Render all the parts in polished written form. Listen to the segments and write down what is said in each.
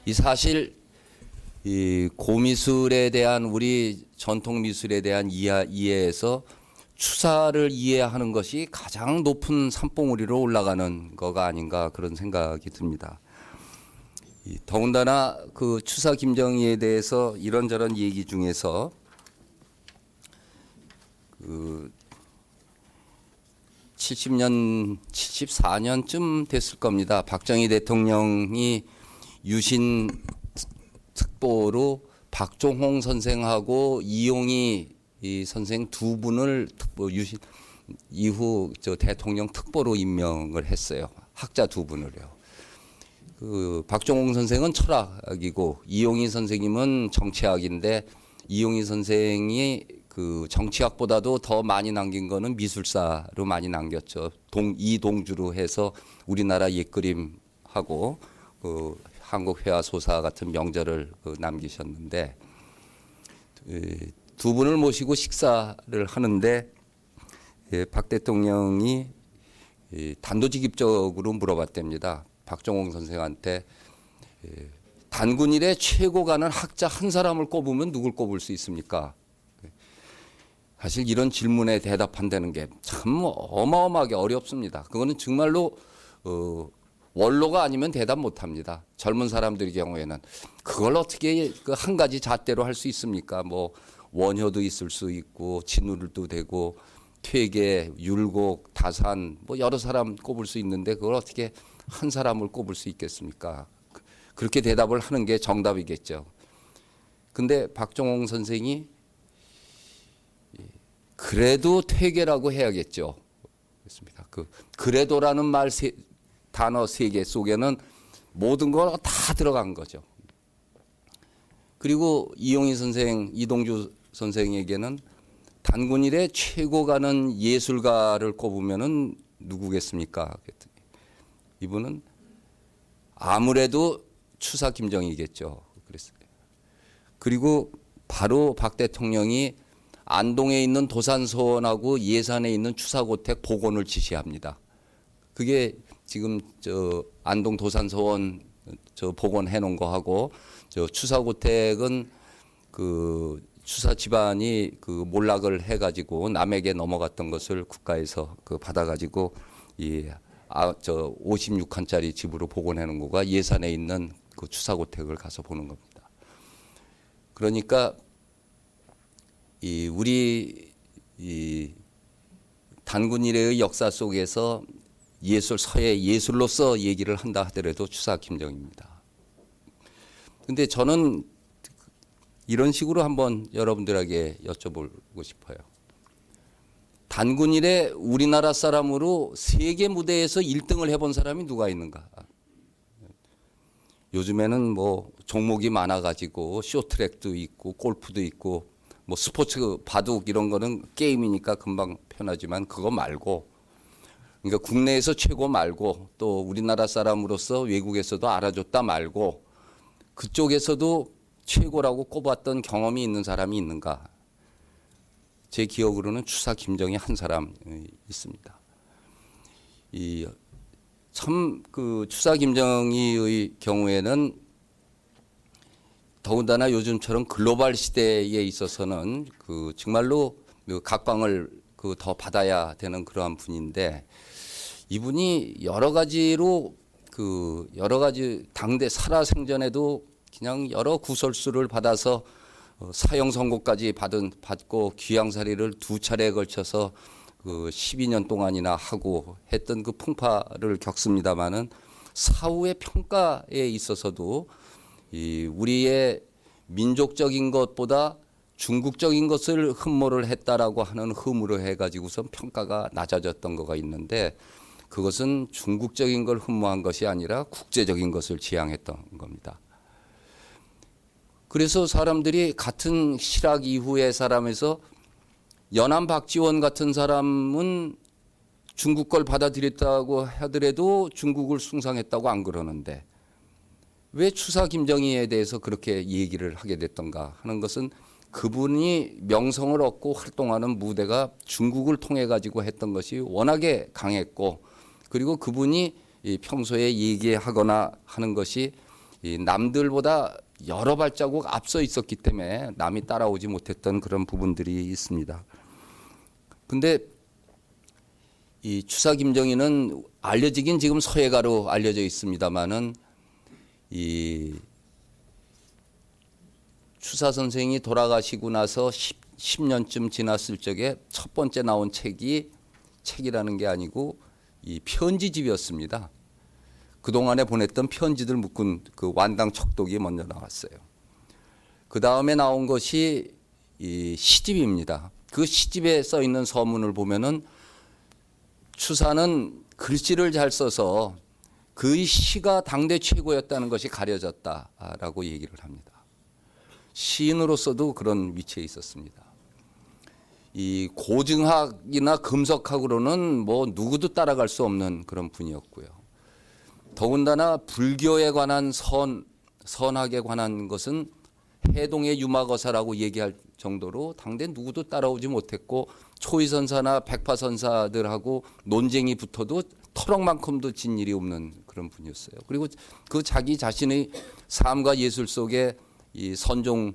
이 사실 이 고미술에 대한 우리 전통 미술에 대한 이해에서 추사를 이해하는 것이 가장 높은 산봉우리로 올라가는 거가 아닌가 그런 생각이 듭니다. 더군다나 그 추사 김정희에 대해서 이런저런 얘기 중에서 그 70년, 74년쯤 됐을 겁니다. 박정희 대통령이 유신 특보로 박종홍 선생하고 이용희 이 선생 두 분을 유신 이후 저 대통령 특보로 임명을 했어요. 학자 두 분을요. 그 박종홍 선생은 철학이고 이용희 선생님은 정치학인데 이용희 선생이 그 정치학보다도 더 많이 남긴 거는 미술사로 많이 남겼죠. 이동주로 해서 우리나라 옛그림하고 그 한국 회화소사 같은 명절을 남기셨는데 두 분을 모시고 식사를 하는데 박 대통령이 단도직입적으로 물어봤답니다. 박종홍 선생한테 단군 일에 최고 가는 학자 한 사람을 꼽으면 누굴 꼽을 수 있습니까? 사실 이런 질문에 대답한다는 게 참 어마어마하게 어렵습니다. 그거는 정말로 원로가 아니면 대답 못합니다. 젊은 사람들의 경우에는 그걸 어떻게 그 한 가지 잣대로 할 수 있습니까? 뭐 원효도 있을 수 있고 진울도 되고 퇴계, 율곡, 다산 뭐 여러 사람 꼽을 수 있는데 그걸 어떻게 한 사람을 꼽을 수 있겠습니까? 그렇게 대답을 하는 게 정답이겠죠. 근데 박종홍 선생이 그래도 퇴계라고 해야겠죠. 그렇습니다. 그래도라는 단어 세 개 속에는 모든 걸 다 들어간 거죠. 그리고 이용희 선생, 이동주 선생에게는 단군 일에 최고 가는 예술가를 꼽으면은 누구겠습니까? 그랬더니 이분은 아무래도 추사 김정희겠죠. 그랬어요. 그리고 바로 박 대통령이 안동에 있는 도산서원하고 예산에 있는 추사고택 복원을 지시합니다. 그게 지금 저 안동 도산서원 저 복원해 놓은 거하고 저 추사고택은 그 추사 집안이 그 몰락을 해가지고 남에게 넘어갔던 것을 국가에서 그 받아가지고 저 56칸짜리 집으로 복원해 놓은 거가 예산에 있는 그 추사고택을 가서 보는 겁니다. 그러니까 우리 단군 이래의 역사 속에서 서예 예술로서 얘기를 한다 하더라도 추사 김정희입니다. 근데 저는 이런 식으로 한번 여러분들에게 여쭤보고 싶어요. 단군 이래 우리나라 사람으로 세계 무대에서 1등을 해본 사람이 누가 있는가? 요즘에는 뭐 종목이 많아가지고 쇼트랙도 있고 골프도 있고 뭐 스포츠 바둑 이런 거는 게임이니까 금방 편하지만 그거 말고 그러니까 국내에서 최고 말고 또 우리나라 사람으로서 외국에서도 알아줬다 말고 그쪽에서도 최고라고 꼽았던 경험이 있는 사람이 있는가? 제 기억으로는 추사 김정희 한 사람 있습니다. 참 그 추사 김정희의 경우에는 더군다나 요즘처럼 글로벌 시대에 있어서는 그 정말로 각광을 더 받아야 되는 그러한 분인데 이분이 여러 가지로 여러 가지 당대 살아생전에도 그냥 여러 구설수를 받아서 사형 선고까지 받고 귀양살이를 두 차례에 걸쳐서 12년 동안이나 하고 했던 그 풍파를 겪습니다마는 사후의 평가에 있어서도 우리의 민족적인 것보다 중국적인 것을 흠모를 했다라고 하는 흠으로 해가지고선 평가가 낮아졌던 거가 있는데 그것은 중국적인 걸 흠모한 것이 아니라 국제적인 것을 지향했던 겁니다. 그래서 사람들이 같은 실학 이후의 사람에서 연암 박지원 같은 사람은 중국 걸 받아들였다고 하더라도 중국을 숭상했다고 안 그러는데 왜 추사 김정희에 대해서 그렇게 얘기를 하게 됐던가 하는 것은 그분이 명성을 얻고 활동하는 무대가 중국을 통해 가지고 했던 것이 워낙에 강했고 그리고 그분이 평소에 얘기하거나 하는 것이 이 남들보다 여러 발자국 앞서 있었기 때문에 남이 따라오지 못했던 그런 부분들이 있습니다. 근데 이 추사 김정희는 알려지긴 지금 서예가로 알려져 있습니다만은 이 추사 선생이 돌아가시고 나서 10년쯤 지났을 적에 첫 번째 나온 책이라는 게 아니고 이 편지집이었습니다. 그동안에 보냈던 편지들 묶은 그 완당 척독이 먼저 나왔어요. 그 다음에 나온 것이 이 시집입니다. 그 시집에 써 있는 서문을 보면은 추사는 글씨를 잘 써서 그의 시가 당대 최고였다는 것이 가려졌다라고 얘기를 합니다. 시인으로서도 그런 위치에 있었습니다. 이 고증학이나 금석학으로는 뭐 누구도 따라갈 수 없는 그런 분이었고요. 더군다나 불교에 관한 선학에 관한 것은 해동의 유마거사라고 얘기할 정도로 당대 누구도 따라오지 못했고 초이선사나 백파선사들하고 논쟁이 붙어도 터럭만큼도 진 일이 없는 그런 분이었어요. 그리고 그 자기 자신의 삶과 예술 속에 이 선종이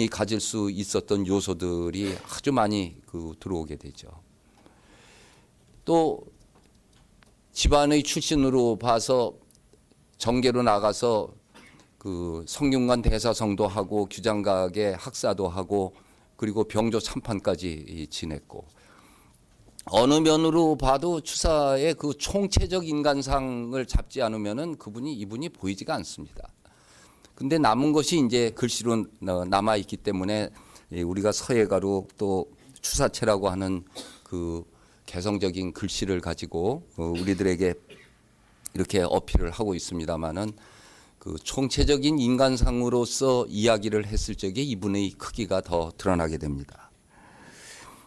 가질 수 있었던 요소들이 아주 많이 들어오게 되죠. 또 집안의 출신으로 봐서 정계로 나가서 그 성균관 대사성도 하고 규장각의 학사도 하고 그리고 병조 참판까지 지냈고 어느 면으로 봐도 추사의 그 총체적 인간상을 잡지 않으면은 이분이 보이지가 않습니다. 근데 남은 것이 이제 글씨로 남아 있기 때문에 우리가 서예가로 또 추사체라고 하는 그 개성적인 글씨를 가지고 우리들에게 이렇게 어필을 하고 있습니다만은 그 총체적인 인간상으로서 이야기를 했을 적에 이분의 크기가 더 드러나게 됩니다.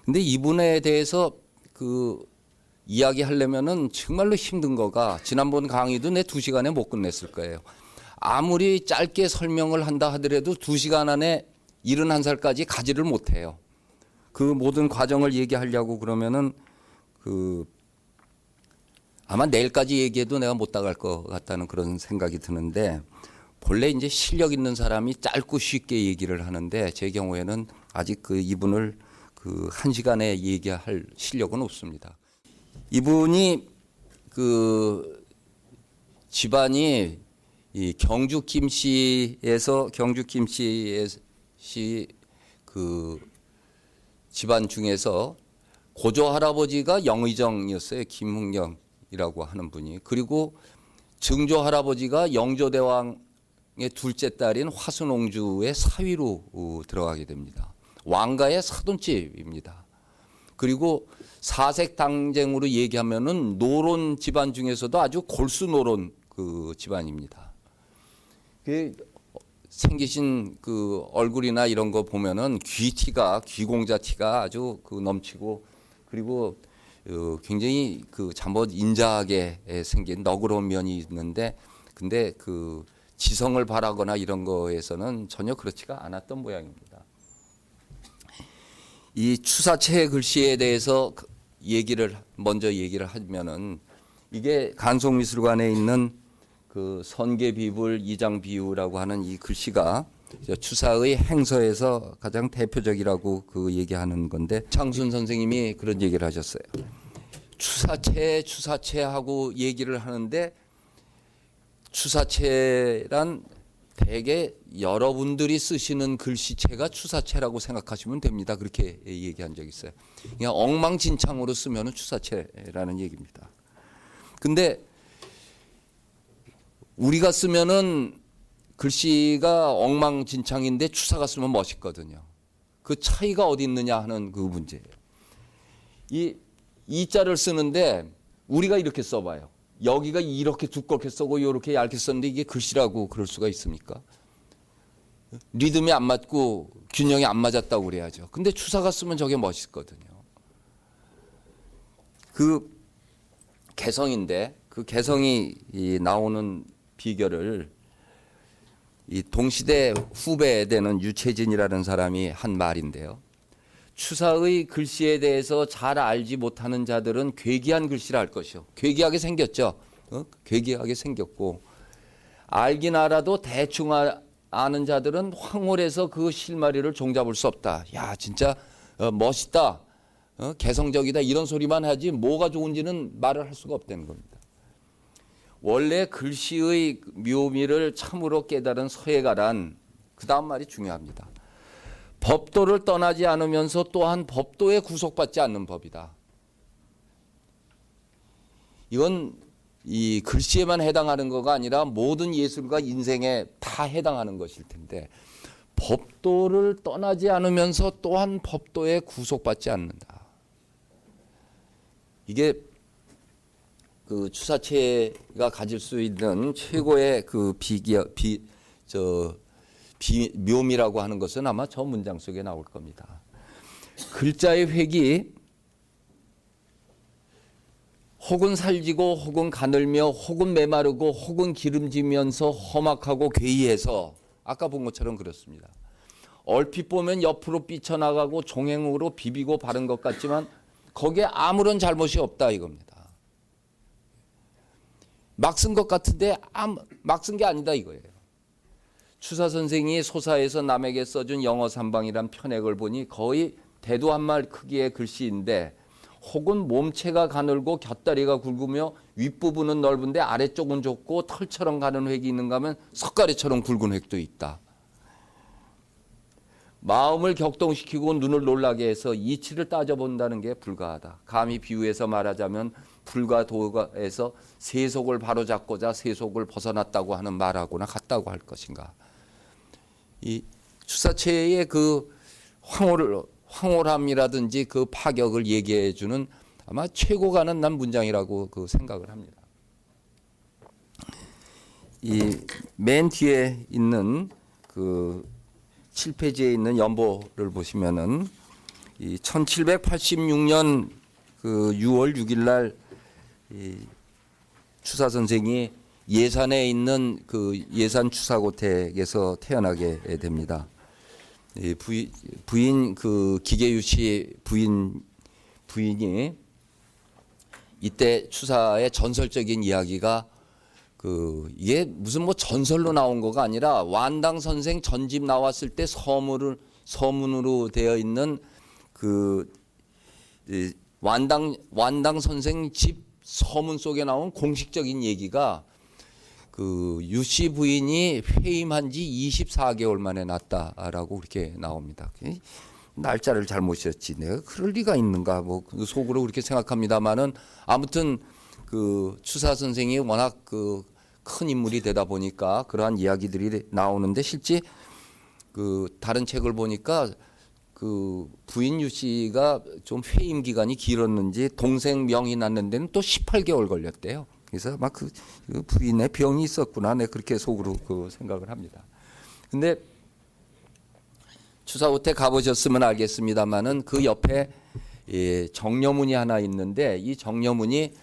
근데 이분에 대해서 그 이야기하려면은 정말로 힘든 거가 지난번 강의도 내 2시간에 못 끝냈을 거예요. 아무리 짧게 설명을 한다 하더라도 2시간 안에 71살까지 가지를 못해요. 그 모든 과정을 얘기하려고 그러면은 아마 내일까지 얘기해도 내가 못 나갈 것 같다는 그런 생각이 드는데 본래 이제 실력 있는 사람이 짧고 쉽게 얘기를 하는데 제 경우에는 아직 이분을 1시간에 얘기할 실력은 없습니다. 이분이 집안이 이 경주 김씨에서 집안 중에서 고조 할아버지가 영의정이었어요. 김흥경이라고 하는 분이. 그리고 증조 할아버지가 영조대왕의 둘째 딸인 화순옹주의 사위로 들어가게 됩니다. 왕가의 사돈집입니다. 그리고 사색 당쟁으로 얘기하면은 노론 집안 중에서도 아주 골수 노론 집안입니다. 생기신 얼굴이나 이런 거 보면은 귀공자 티가 아주 넘치고 그리고 굉장히 잠옷 인자하게 생긴 너그러운 면이 있는데 근데 지성을 바라거나 이런 거에서는 전혀 그렇지가 않았던 모양입니다. 이 추사체의 글씨에 대해서 먼저 얘기를 하면은 이게 간송미술관에 있는 선계비불 이장비유라고 하는 이 글씨가 추사의 행서에서 가장 대표적이라고 얘기하는 건데 창순 선생님이 그런 얘기를 하셨어요. 추사체하고 얘기를 하는데 추사체란 대개 여러분들이 쓰시는 글씨체가 추사체라고 생각하시면 됩니다. 그렇게 얘기한 적이 있어요. 그냥 엉망진창으로 쓰면 추사체라는 얘기입니다. 근데 우리가 쓰면은 글씨가 엉망진창인데 추사가 쓰면 멋있거든요. 그 차이가 어디 있느냐 하는 그 문제예요. 이 자를 쓰는데 우리가 이렇게 써봐요. 여기가 이렇게 두껍게 쓰고 이렇게 얇게 썼는데 이게 글씨라고 그럴 수가 있습니까? 리듬이 안 맞고 균형이 안 맞았다고 그래야죠. 근데 추사가 쓰면 저게 멋있거든요. 개성인데 그 개성이 나오는 비결을 이 동시대 후배 되는 유채진이라는 사람이 한 말인데요. 추사의 글씨에 대해서 잘 알지 못하는 자들은 괴기한 글씨를 할 것이요. 괴기하게 생겼죠. 괴기하게 생겼고 알긴 알아도 대충 아는 자들은 황홀해서 그 실마리를 종잡을 수 없다. 야, 진짜 멋있다. 개성적이다. 이런 소리만 하지 뭐가 좋은지는 말을 할 수가 없다는 겁니다. 원래 글씨의 묘미를 참으로 깨달은 서예가란 그 다음 말이 중요합니다. 법도를 떠나지 않으면서 또한 법도에 구속받지 않는 법이다. 이건 이 글씨에만 해당하는 거가 아니라 모든 예술과 인생에 다 해당하는 것일 텐데, 법도를 떠나지 않으면서 또한 법도에 구속받지 않는다. 이게 그 추사체가 가질 수 있는 최고의 그 묘미라고 하는 것은 아마 저 문장 속에 나올 겁니다. 글자의 획이 혹은 살지고 혹은 가늘며 혹은 메마르고 혹은 기름지면서 험악하고 괴이해서 아까 본 것처럼 그렇습니다. 얼핏 보면 옆으로 삐쳐나가고 종횡으로 비비고 바른 것 같지만 거기에 아무런 잘못이 없다 이겁니다. 막 쓴 것 같은데 막 쓴 게 아니다 이거예요. 추사 선생이 소사에서 남에게 써준 영어 삼방이란 편액을 보니 거의 대도 한 말 크기의 글씨인데, 혹은 몸체가 가늘고 곁다리가 굵으며 윗부분은 넓은데 아래쪽은 좁고 털처럼 가는 획이 있는가 하면 석가래처럼 굵은 획도 있다. 마음을 격동시키고 눈을 놀라게 해서 이치를 따져본다는 게 불가하다. 감히 비유해서 말하자면 불과 도가에서 세속을 바로잡고자 세속을 벗어났다고 하는 말하고나 같다고 할 것인가. 이 추사체의 그 황홀함이라든지 그 파격을 얘기해 주는 아마 최고 가는 난 문장이라고 그 생각을 합니다. 이 맨 뒤에 있는 그 7페이지에 있는 연보를 보시면은 이 1786년 그 6월 6일 날 이 추사 선생이 예산에 있는 그 예산 추사고택에서 태어나게 됩니다. 이 부인 그 기계유 씨 부인이 이때 추사의 전설적인 이야기가 이게 무슨 뭐 전설로 나온 거가 아니라 완당 선생 전집 나왔을 때 서문으로 되어 있는 그 완당 선생 집 서문 속에 나온 공식적인 얘기가 그 유씨 부인이 회임한 지 24개월 만에 났다라고 그렇게 나옵니다. 날짜를 잘못이었지 내가 그럴 리가 있는가 뭐 속으로 그렇게 생각합니다만은, 아무튼 그 추사 선생이 워낙 그 큰 인물이 되다 보니까 그러한 이야기들이 나오는데, 실제 그 다른 책을 보니까 그 부인 유 씨가 좀 회임 기간이 길었는지 동생 명이 났는 데는 또 18개월 걸렸대요. 그래서 막 그 부인의 병이 있었구나, 내 그렇게 속으로 그 생각을 합니다. 근데 추사고택 가보셨으면 알겠습니다만은 그 옆에 정려문이 하나 있는데, 이 정려문이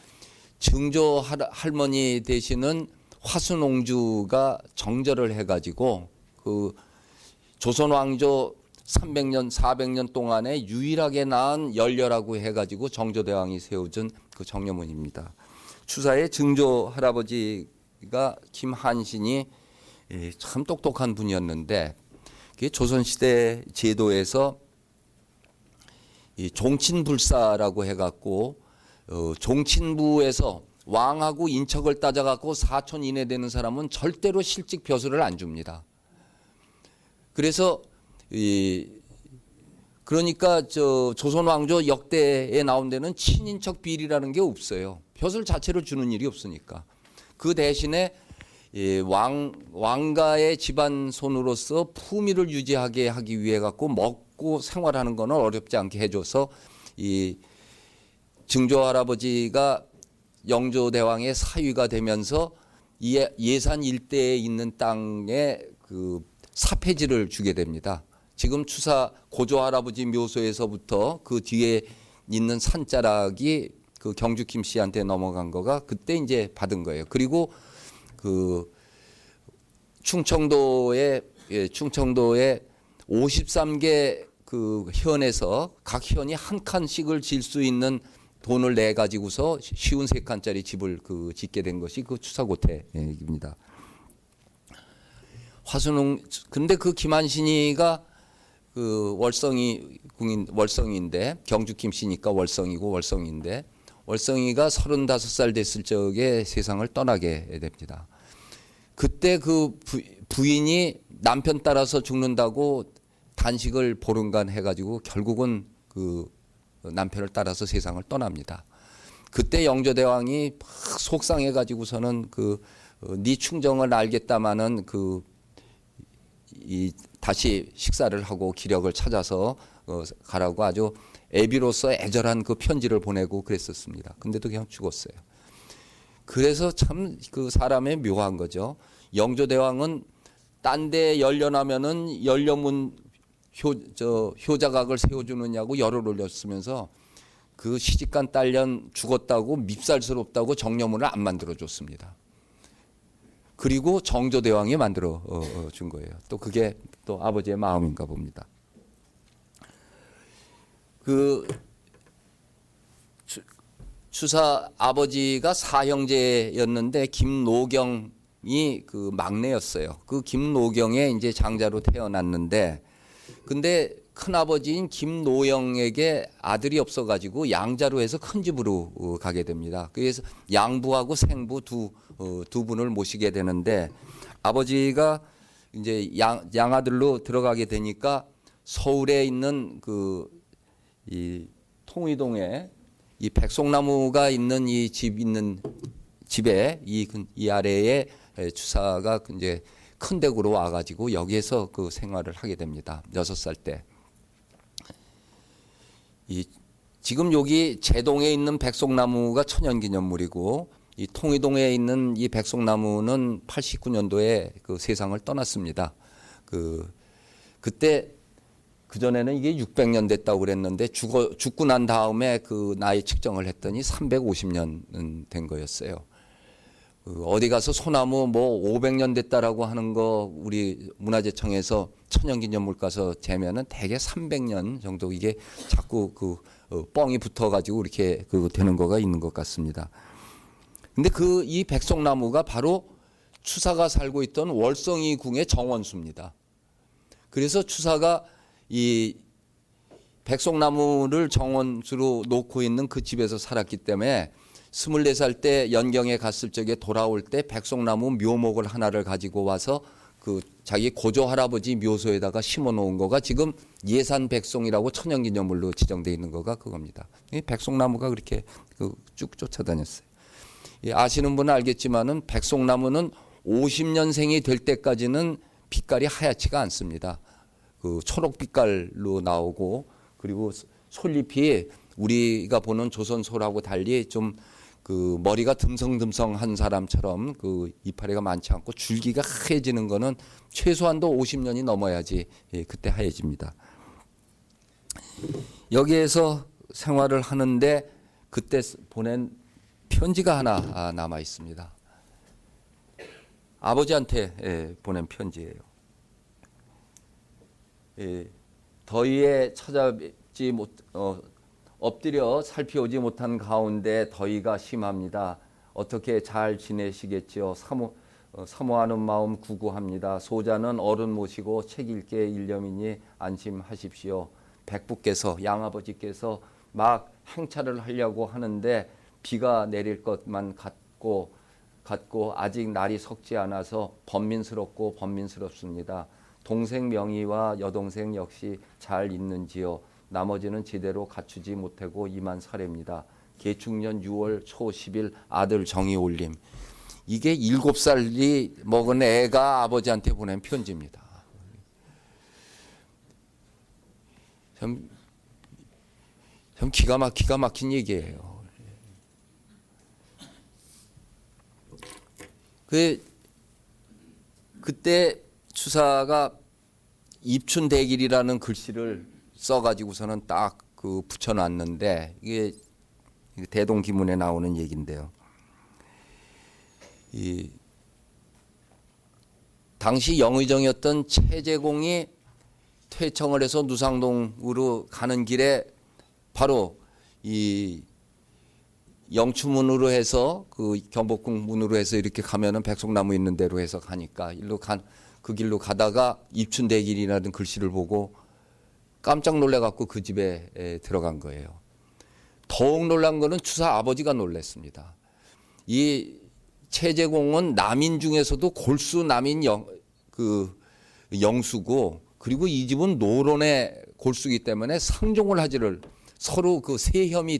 증조 할머니 되시는 화순옹주가 정절을 해가지고 그 조선 왕조 300년 400년 동안에 유일하게 낳은 연려라고 해가지고 정조대왕이 세워준 그 정려문입니다. 추사의 증조 할아버지가 김한신이 참 똑똑한 분이었는데, 조선시대 제도에서 이 종친불사라고 해갖고 종친부에서 왕하고 인척을 따져갖고 사촌 이내 되는 사람은 절대로 실직 벼슬을 안 줍니다. 그래서 그러니까 조선 왕조 역대에 나온 데는 친인척 비리라는 게 없어요. 벼슬 자체를 주는 일이 없으니까. 그 대신에 왕가의 집안손으로서 품위를 유지하게 하기 위해 갖고 먹고 생활하는 거는 어렵지 않게 해줘서 이 증조 할아버지가 영조대왕의 사위가 되면서 예산 일대에 있는 땅에 그 사폐지를 주게 됩니다. 지금 추사 고조 할아버지 묘소에서부터 그 뒤에 있는 산자락이 그 경주 김 씨한테 넘어간 거가 그때 이제 받은 거예요. 그리고 그 충청도에 53개 그 현에서 각 현이 한 칸씩을 질 수 있는 돈을 내 가지고서 쉬운 3칸짜리 집을 그 짓게 된 것이 그 추사고택입니다. 화순웅 근데 그 김한신이가 그 월성인데 경주 김씨니까 월성이고 월성인데 월성이가 35살 됐을 적에 세상을 떠나게 됩니다. 그때 그 부인이 남편 따라서 죽는다고 단식을 보름간 해가지고 결국은 그 남편을 따라서 세상을 떠납니다. 그때 영조대왕이 막 속상해가지고서는 네 충정을 알겠다마는 다시 식사를 하고 기력을 찾아서 가라고 아주 애비로서 애절한 그 편지를 보내고 그랬었습니다. 근데도 그냥 죽었어요. 그래서 참 그 사람의 묘한 거죠. 영조대왕은 딴 데 연련하면은 연료문 효자각을 세워주느냐고 열을 올렸으면서 그 시집간 딸년 죽었다고 밉살스럽다고 정려문을 안 만들어줬습니다. 그리고 정조대왕이 만들어 준 거예요. 또 그게 또 아버지의 마음인가 봅니다. 그 추사 아버지가 사형제였는데 김노경이 그 막내였어요. 그 김노경의 이제 장자로 태어났는데 근데 큰아버지인 김노영에게 아들이 없어가지고 양자로 해서 큰 집으로 가게 됩니다. 그래서 양부하고 생부 두 분을 모시게 되는데 아버지가 이제 양아들로 들어가게 되니까 서울에 있는 이 통의동에 이 백송나무가 있는 이 집에 이 아래에 추사가 이제 큰 댁으로 와가지고 여기에서 그 생활을 하게 됩니다. 6살 때. 지금 여기 제동에 있는 백송나무가 천연기념물이고 이 통의동에 있는 이 백송나무는 89년도에 그 세상을 떠났습니다. 그때 그전에는 이게 600년 됐다고 그랬는데 죽고 난 다음에 그 나이 측정을 했더니 350년 된 거였어요. 어디 가서 소나무 뭐 500년 됐다라고 하는 거 우리 문화재청에서 천연기념물 가서 재면은 대개 300년 정도 이게 자꾸 뻥이 붙어가지고 이렇게 되는 거가 있는 것 같습니다. 근데 이 백송나무가 바로 추사가 살고 있던 월성이 궁의 정원수입니다. 그래서 추사가 이 백송나무를 정원수로 놓고 있는 그 집에서 살았기 때문에 24살 때 연경에 갔을 적에 돌아올 때 백송나무 묘목을 하나를 가지고 와서 자기 고조 할아버지 묘소에다가 심어 놓은 거가 지금 예산백송이라고 천연기념물로 지정되어 있는 거가 그겁니다. 백송나무가 그렇게 쭉 쫓아다녔어요. 아시는 분은 알겠지만은 백송나무는 50년생이 될 때까지는 빛깔이 하얗지가 않습니다. 초록 빛깔로 나오고 그리고 솔잎이 우리가 보는 조선소라고 달리 좀 머리가 듬성듬성한 사람처럼 이파리가 많지 않고 줄기가 하얘지는 거는 최소한도 50년이 넘어야지 그때 하얘집니다. 여기에서 생활을 하는데 그때 보낸 편지가 하나 남아 있습니다. 아버지한테 보낸 편지예요. 더위에 찾아뵙지 엎드려 살피오지 못한 가운데 더위가 심합니다. 어떻게 잘 지내시겠지요? 사모하는 마음 구구합니다. 소자는 어른 모시고 책 읽게 일념이니 안심하십시오. 백부께서 양아버지께서 막 행차를 하려고 하는데 비가 내릴 것만 같고 아직 날이 석지 않아서 번민스럽습니다. 동생 명의와 여동생 역시 잘 있는지요? 나머지는 제대로 갖추지 못하고 이만 사례입니다. 계충년 6월 초 10일 아들 정이 올림. 이게 7살이 먹은 애가 아버지한테 보낸 편지입니다. 참 기가 막힌 얘기예요. 그때 추사가 입춘대길이라는 글씨를 써가지고서는 딱 붙여놨는데 이게 대동기문에 나오는 얘기인데요. 당시 영의정이었던 최재공이 퇴청을 해서 누상동으로 가는 길에 바로 이 영추문으로 해서 경복궁 문으로 해서 이렇게 가면은 백송나무 있는 데로 해서 가니까 일로 그 길로 가다가 입춘대길이라는 글씨를 보고 깜짝 놀래갖고 그 집에 들어간 거예요. 더욱 놀란 거는 추사 아버지가 놀랐습니다. 이 최재공은 남인 중에서도 골수 남인 영수고, 그리고 이 집은 노론의 골수이기 때문에 상종을 하지를, 서로 그 세혐이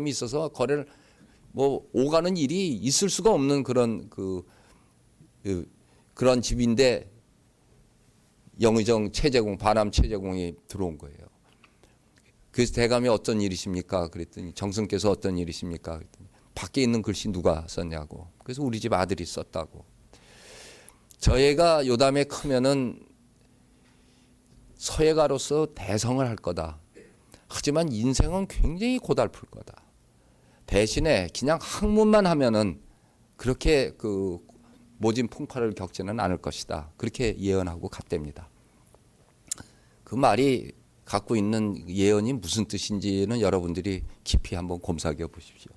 있어서 거래를 뭐 오가는 일이 있을 수가 없는 그런 집인데, 영의정 최재공, 반함 최재공이 들어온 거예요. 그래서 대감이 어떤 일이십니까? 그랬더니 정승께서 어떤 일이십니까? 그랬더니 밖에 있는 글씨 누가 썼냐고. 그래서 우리 집 아들이 썼다고. 저 애가 요담에 크면은 서예가로서 대성을 할 거다. 하지만 인생은 굉장히 고달플 거다. 대신에 그냥 학문만 하면은 그렇게 그 모진 풍파를 겪지는 않을 것이다. 그렇게 예언하고 갔답니다. 그 말이 갖고 있는 예언이 무슨 뜻인지는 여러분들이 깊이 한번 곰삭여 보십시오.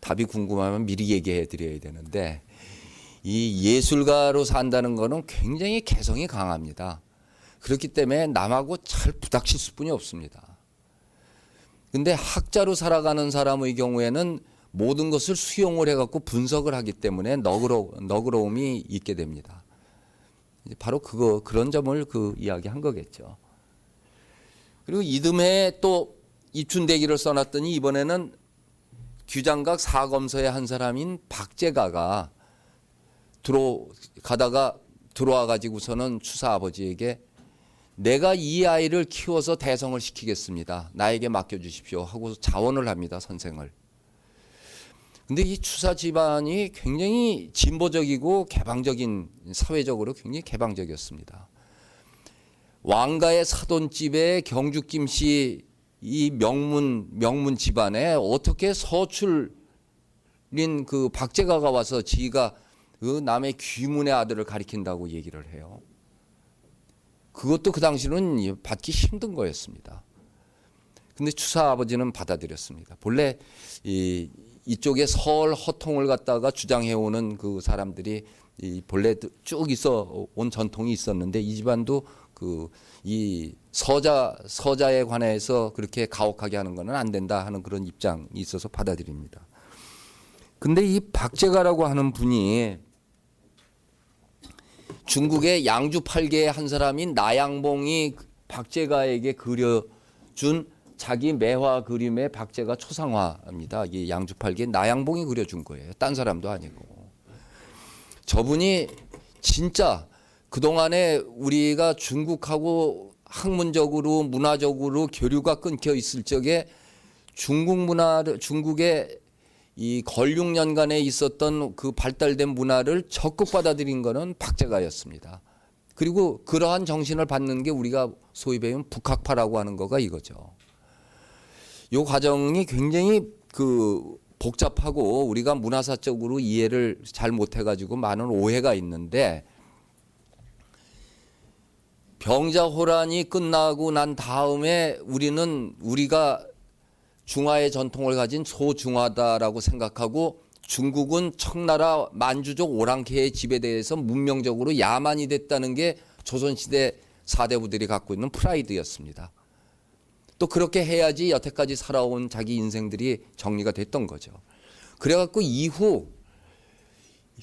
답이 궁금하면 미리 얘기해 드려야 되는데, 이 예술가로 산다는 거는 굉장히 개성이 강합니다. 그렇기 때문에 남하고 잘 부닥칠 수뿐이 없습니다. 근데 학자로 살아가는 사람의 경우에는 모든 것을 수용을 해갖고 분석을 하기 때문에 너그러움이 있게 됩니다. 바로 그런 점을 이야기한 거겠죠. 그리고 이듬해 또 입춘대기를 써놨더니 이번에는 규장각 사검서의 한 사람인 박제가가 가다가 들어와 가지고서는 추사 아버지에게 내가 이 아이를 키워서 대성을 시키겠습니다. 나에게 맡겨주십시오 하고 자원을 합니다. 선생을. 근데 이 추사 집안이 굉장히 진보적이고 개방적인, 사회적으로 굉장히 개방적이었습니다. 왕가의 사돈집에 경주김씨 이 명문 집안에 어떻게 서출인 그 박제가가 와서 지가 그 남의 귀문의 아들을 가리킨다고 얘기를 해요. 그것도 그 당시는 받기 힘든 거였습니다. 근데 추사 아버지는 받아들였습니다. 본래 이쪽에 설 허통을 갖다가 주장해오는 그 사람들이 본래 쭉 있어 온 전통이 있었는데, 이 집안도 이 서자에 관해서 그렇게 가혹하게 하는 것은 안 된다 하는 그런 입장이 있어서 받아들입니다. 근데 이 박제가라고 하는 분이 중국의 양주 8개의 한 사람인 나양봉이 박제가에게 그려준 자기 매화 그림의 박제가 초상화입니다. 이 양주 8개 나양봉이 그려준 거예요. 딴 사람도 아니고. 저분이 진짜 그동안에 우리가 중국하고 학문적으로 문화적으로 교류가 끊겨 있을 적에 중국의 이 걸육년간에 있었던 그 발달된 문화를 적극 받아들인 것은 박제가였습니다. 그리고 그러한 정신을 받는 게 우리가 소위 배운 북학파라고 하는 거가 이거죠. 이 과정이 굉장히 복잡하고 우리가 문화사적으로 이해를 잘 못해가지고 많은 오해가 있는데, 병자호란이 끝나고 난 다음에 우리가 중화의 전통을 가진 소중화다라고 생각하고, 중국은 청나라 만주족 오랑캐의 집에 대해서 문명적으로 야만이 됐다는 게 조선시대 사대부들이 갖고 있는 프라이드였습니다. 또 그렇게 해야지 여태까지 살아온 자기 인생들이 정리가 됐던 거죠. 그래갖고 이후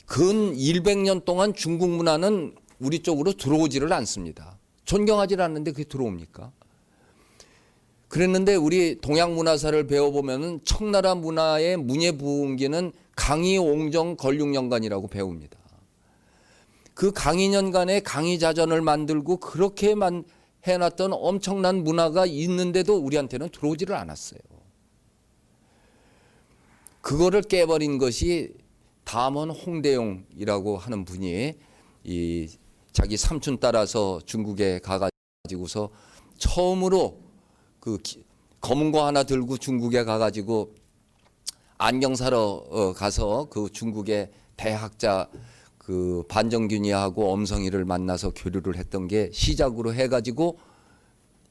근 100년 동안 중국 문화는 우리 쪽으로 들어오지를 않습니다. 존경하지 않는데 그게 들어옵니까? 그랬는데 우리 동양 문화사를 배워보면은 청나라 문화의 문예부흥기는 강의옹정 걸육년간이라고 배웁니다. 그 강의년간에 강의자전을 만들고 그렇게 해놨던 엄청난 문화가 있는데도 우리한테는 들어오지를 않았어요. 그거를 깨버린 것이 담원 홍대용이라고 하는 분이 자기 삼촌 따라서 중국에 가가지고서 처음으로 검은 거 하나 들고 중국에 가가지고 안경 사러 가서 그 중국의 대학자 반정균이하고 엄성이를 만나서 교류를 했던 게 시작으로 해가지고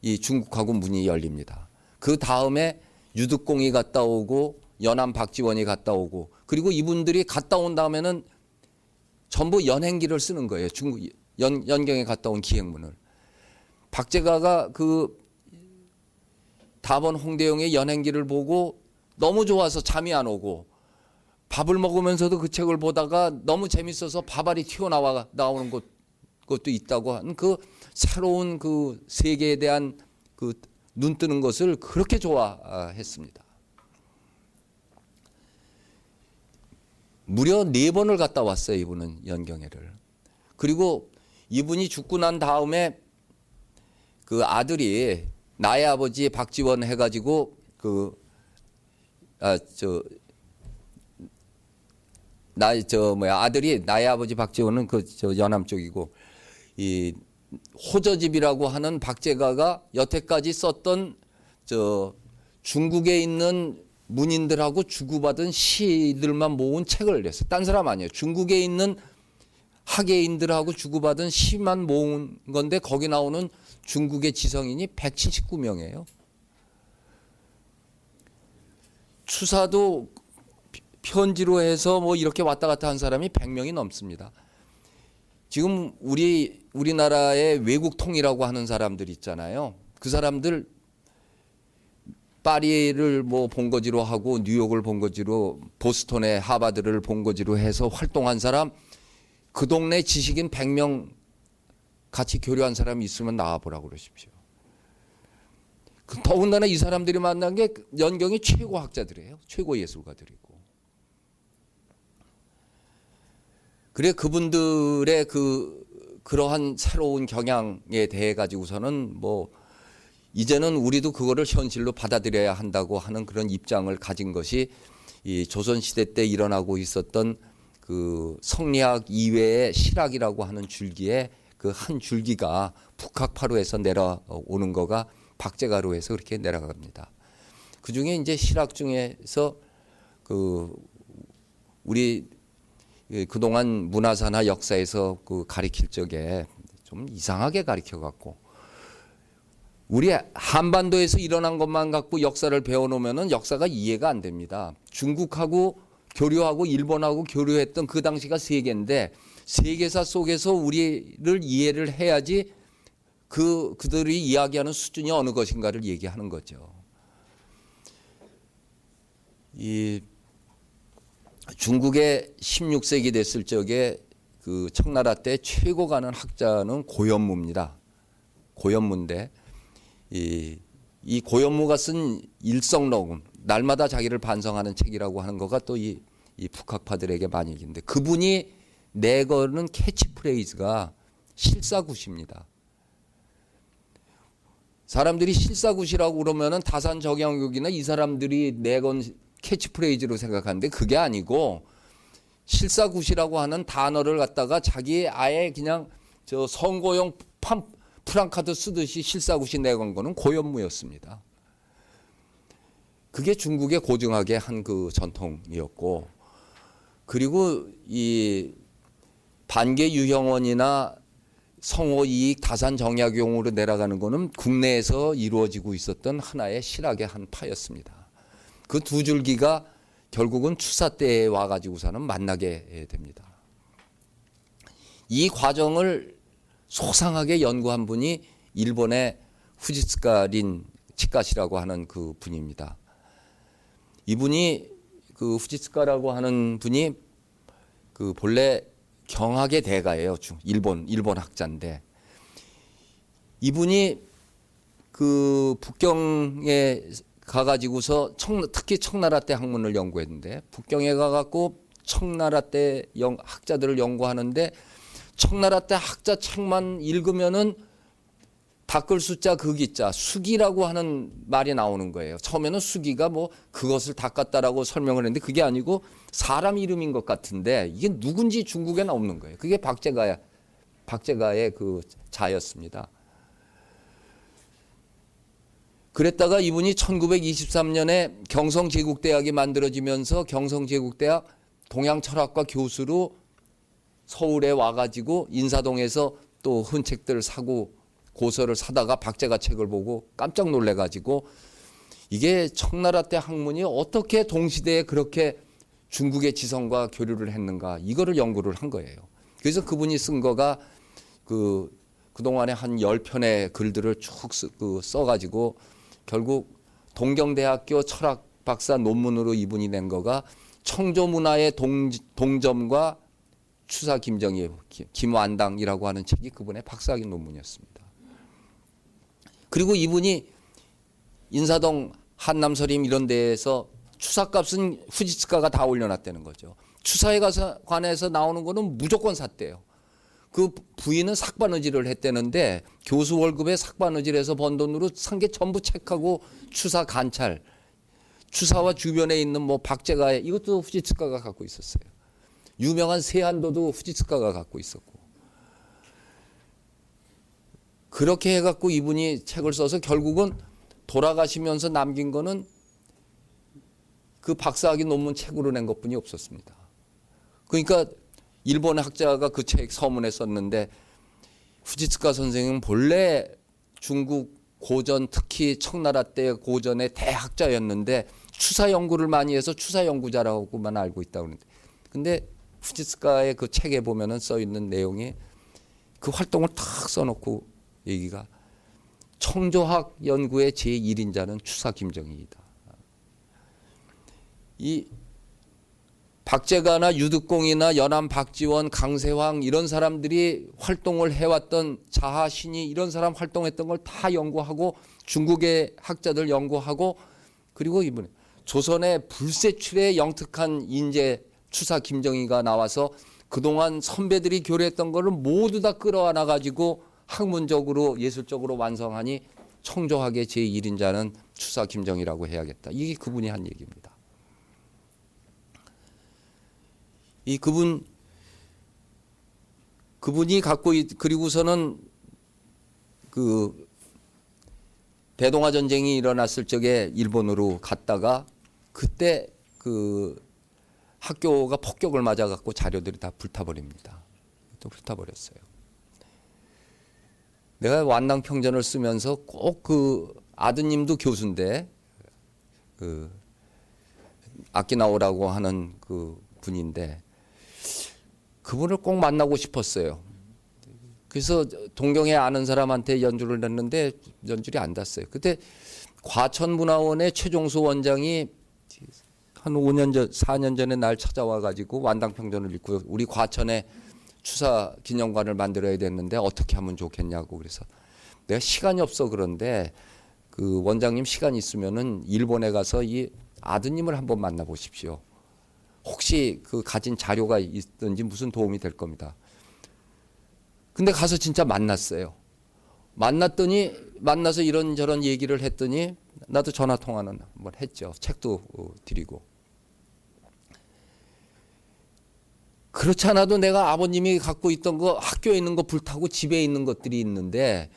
이 중국하고 문이 열립니다. 그 다음에 유득공이 갔다 오고 연암 박지원이 갔다 오고, 그리고 이분들이 갔다 온 다음에는 전부 연행기를 쓰는 거예요. 중국 연경에 갔다 온 기행문을. 박제가가 그 다번 홍대영의 연행기를 보고 너무 좋아서 잠이 안 오고 밥을 먹으면서도 그 책을 보다가 너무 재밌어서 밥알이 튀어나오는 것도 있다고 하는 그 새로운 그 세계에 대한 그 눈 뜨는 것을 그렇게 좋아했습니다. 무려 4번을 갔다 왔어요, 이분은 연경회를. 그리고 이분이 죽고 난 다음에 그 아들이 나의 아버지 박지원 해가지고 아들이 나의 아버지 박지원은 연암 쪽이고 이 호저집이라고 하는 박제가가 여태까지 썼던 중국에 있는 문인들하고 주고받은 시들만 모은 책을 냈어요. 딴 사람 아니에요. 중국에 있는 학예인들하고 주고받은 시만 모은 건데 거기 나오는 중국의 지성인이 179명이에요. 추사도 편지로 해서 뭐 이렇게 왔다 갔다 한 사람이 100명이 넘습니다. 지금 우리나라의 외국통이라고 하는 사람들 있잖아요. 그 사람들 파리를 뭐 본거지로 하고 뉴욕을 본거지로 보스턴의 하버드를 본거지로 해서 활동한 사람 그 동네 지식인 100명 같이 교류한 사람이 있으면 나와보라고 그러십시오. 더군다나 이 사람들이 만난 게 연경이 최고 학자들이에요. 최고 예술가들이고. 그래 그분들의 그러한 새로운 경향에 대해 가지고서는 뭐 이제는 우리도 그거를 현실로 받아들여야 한다고 하는 그런 입장을 가진 것이 이 조선시대 때 일어나고 있었던 그 성리학 이외의 실학이라고 하는 줄기에 그 한 줄기가 북학파로에서 내려오는 거가 박제가로 해서 그렇게 내려갑니다. 그 중에 이제 실학 중에서 우리 그동안 문화사나 역사에서 가리킬 적에 좀 이상하게 가리켜 갖고 우리 한반도에서 일어난 것만 갖고 역사를 배워놓으면 역사가 이해가 안 됩니다. 중국하고 교류하고 일본하고 교류했던 그 당시가 세계인데 세계사 속에서 우리를 이해를 해야지 그들이 이야기하는 수준이 어느 것인가를 얘기하는 거죠. 이 중국의 16세기 됐을 적에 그 청나라 때 최고 가는 학자는 고현무입니다. 고현무인데 이 고현무가 쓴 일성록음 날마다 자기를 반성하는 책이라고 하는 거가 또 이 북학파들에게 많이 얘기인데 그분이 내거는 캐치프레이즈가 실사굿입니다. 사람들이 실사굿이라고 그러면은 다산정영육이나 이 사람들이 내건 캐치프레이즈로 생각하는데 그게 아니고 실사굿이라고 하는 단어를 갖다가 자기 아예 그냥 선거용 프랑카드 쓰듯이 실사굿이 내건 거는 고현무였습니다. 그게 중국의 고증하게 한 그 전통이었고 그리고 이 반계 유형원이나 성호이익 다산정약용으로 내려가는 거는 국내에서 이루어지고 있었던 하나의 실학의 한 파였습니다. 그 두 줄기가 결국은 추사 때에 와가지고서는 만나게 됩니다. 이 과정을 소상하게 연구한 분이 일본의 후지츠카 린 치카시라고 하는 그 분입니다. 이분이 그 후지츠카라고 하는 분이 그 본래 경학의 대가예요. 일본 학자인데 이분이 그 북경에 가가지고서 특히 청나라 때 학문을 연구했는데 북경에 가갖고 청나라 때 학자들을 연구하는데 청나라 때 학자 책만 읽으면은 닦을 숫자 극이자 수기라고 하는 말이 나오는 거예요. 처음에는 수기가 뭐 그것을 닦았다라고 설명을 했는데 그게 아니고 사람 이름인 것 같은데 이게 누군지 중국에는 없는 거예요. 그게 박제가의 그 자였습니다. 그랬다가 이분이 1923년에 경성제국대학이 만들어지면서 경성제국대학 동양철학과 교수로 서울에 와가지고 인사동에서 또 흔책들 사고 고서를 사다가 박제가 책을 보고 깜짝 놀래가지고 이게 청나라 때 학문이 어떻게 동시대에 그렇게 중국의 지성과 교류를 했는가 이거를 연구를 한 거예요. 그래서 그분이 쓴 거가 그동안에 한 10편의 글들을 쭉 써가지고 결국 동경대학교 철학 박사 논문으로 이분이 낸 거가 청조문화의 동점과 추사 김정희, 김완당이라고 하는 책이 그분의 박사학위 논문이었습니다. 그리고 이분이 인사동 한남서림 이런 데에서 추사값은 후지츠카가 다 올려놨다는 거죠. 추사에 관해서 나오는 거는 무조건 샀대요. 그 부인은 삭바느질을 했다는데 교수 월급에 삭바느질해서 번 돈으로 산 게 전부 책하고 추사 관찰, 추사와 주변에 있는 뭐 박제가의 이것도 후지츠카가 갖고 있었어요. 유명한 세안도도 후지츠카가 갖고 있었고. 그렇게 해갖고 이분이 책을 써서 결국은 돌아가시면서 남긴 거는 그 박사학위 논문 책으로 낸 것뿐이 없었습니다. 그러니까 일본의 학자가 그 책 서문에 썼는데 후지츠카 선생은 본래 중국 고전 특히 청나라 때 고전의 대학자였는데 추사 연구를 많이 해서 추사 연구자라고만 알고 있다고 그러는데 근데 후지츠카의 그 책에 보면은 써 있는 내용이 그 활동을 탁 써놓고 얘기가 청조학 연구의 제1인자는 추사 김정희이다. 이 박제가나 유득공이나 연암 박지원, 강세황 이런 사람들이 활동을 해왔던 자하신이 이런 사람 활동했던 걸 다 연구하고 중국의 학자들 연구하고 그리고 이번에 조선의 불세출에 영특한 인재 추사 김정희가 나와서 그동안 선배들이 교류했던 거를 모두 다 끌어안아 가지고 학문적으로 예술적으로 완성하니 청조학의 제1인자는 추사 김정희라고 해야겠다. 이게 그분이 한 얘기입니다. 이 그분이 갖고 그리고서는 그 대동아 전쟁이 일어났을 적에 일본으로 갔다가 그때 그 학교가 폭격을 맞아 갖고 자료들이 다 불타버립니다. 또 불타버렸어요. 내가 완당평전을 쓰면서 꼭 그 아드님도 교수인데 그 아키나오라고 하는 그 분인데 그분을 꼭 만나고 싶었어요. 그래서 동경에 아는 사람한테 연주를 냈는데 연줄이 안 닿았어요. 그때 과천문화원의 최종수 원장이 한 5년 전, 4년 전에 날 찾아와 가지고 완당평전을 읽고 우리 과천에 추사 기념관을 만들어야 됐는데 어떻게 하면 좋겠냐고 그래서 내가 시간이 없어 그런데 그 원장님 시간 있으면은 일본에 가서 이 아드님을 한번 만나보십시오. 혹시 그 가진 자료가 있든지 무슨 도움이 될 겁니다. 근데 가서 진짜 만났어요. 만나서 이런저런 얘기를 했더니 나도 전화 통화는 한번 했죠. 책도 드리고. 그렇지 않아도 내가 아버님이 갖고 있던 거 학교에 있는 거 불타고 집에 있는 것들이 있는데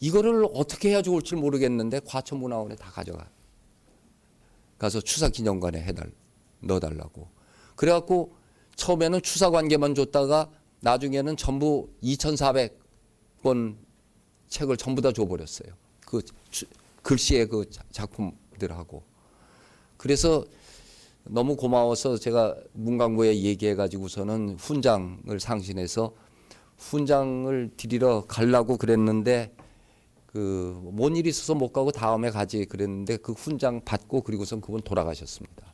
이거를 어떻게 해야 좋을지 모르겠는데 과천문화원에 다 가져가. 가서 추사기념관에 넣어달라고. 그래갖고 처음에는 추사관계만 줬다가 나중에는 전부 2,400권 책을 전부 다 줘버렸어요. 그 글씨의 그 작품들하고. 그래서 너무 고마워서 제가 문광부에 얘기해가지고서는 훈장을 상신해서 훈장을 드리러 가려고 그랬는데 뭔 일이 있어서 못 가고 다음에 가지 그랬는데 그 훈장 받고 그리고선 그분 돌아가셨습니다.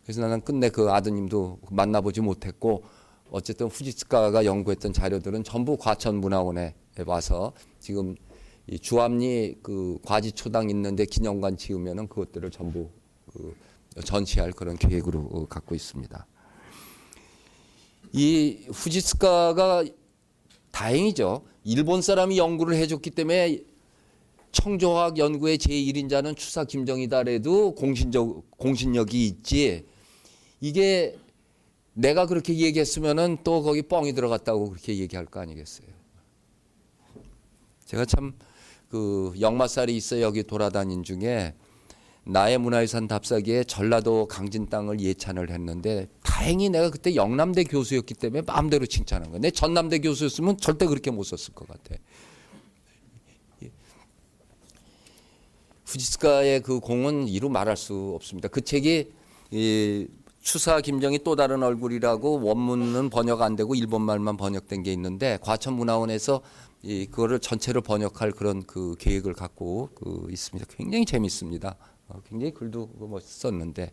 그래서 나는 끝내 그 아드님도 만나보지 못했고 어쨌든 후지츠카가 연구했던 자료들은 전부 과천문화원에 와서 지금 이 주암리 그 과지초당 있는데 기념관 지으면은 그것들을 전부 전시할 그런 계획으로 갖고 있습니다. 이 후지츠카가 다행이죠. 일본 사람이 연구를 해줬기 때문에 청조학 연구의 제1인자는 추사 김정희다래도 공신력이 있지. 이게 내가 그렇게 얘기했으면은 또 거기 뻥이 들어갔다고 그렇게 얘기할 거 아니겠어요. 제가 참 그 역마살이 있어 여기 돌아다닌 중에 나의 문화유산 답사기에 전라도 강진 땅을 예찬을 했는데 다행히 내가 그때 영남대 교수였기 때문에 마음대로 칭찬한 거예요. 내 전남대 교수였으면 절대 그렇게 못 썼을 것 같아. 후지츠카의 그 공은 이루 말할 수 없습니다. 그 책이 추사 김정희 또 다른 얼굴이라고 원문은 번역 안 되고 일본 말만 번역된 게 있는데 과천문화원에서 그거를 전체를 번역할 그런 그 계획을 갖고 있습니다. 굉장히 재밌습니다. 굉장히 글도 멋있었는데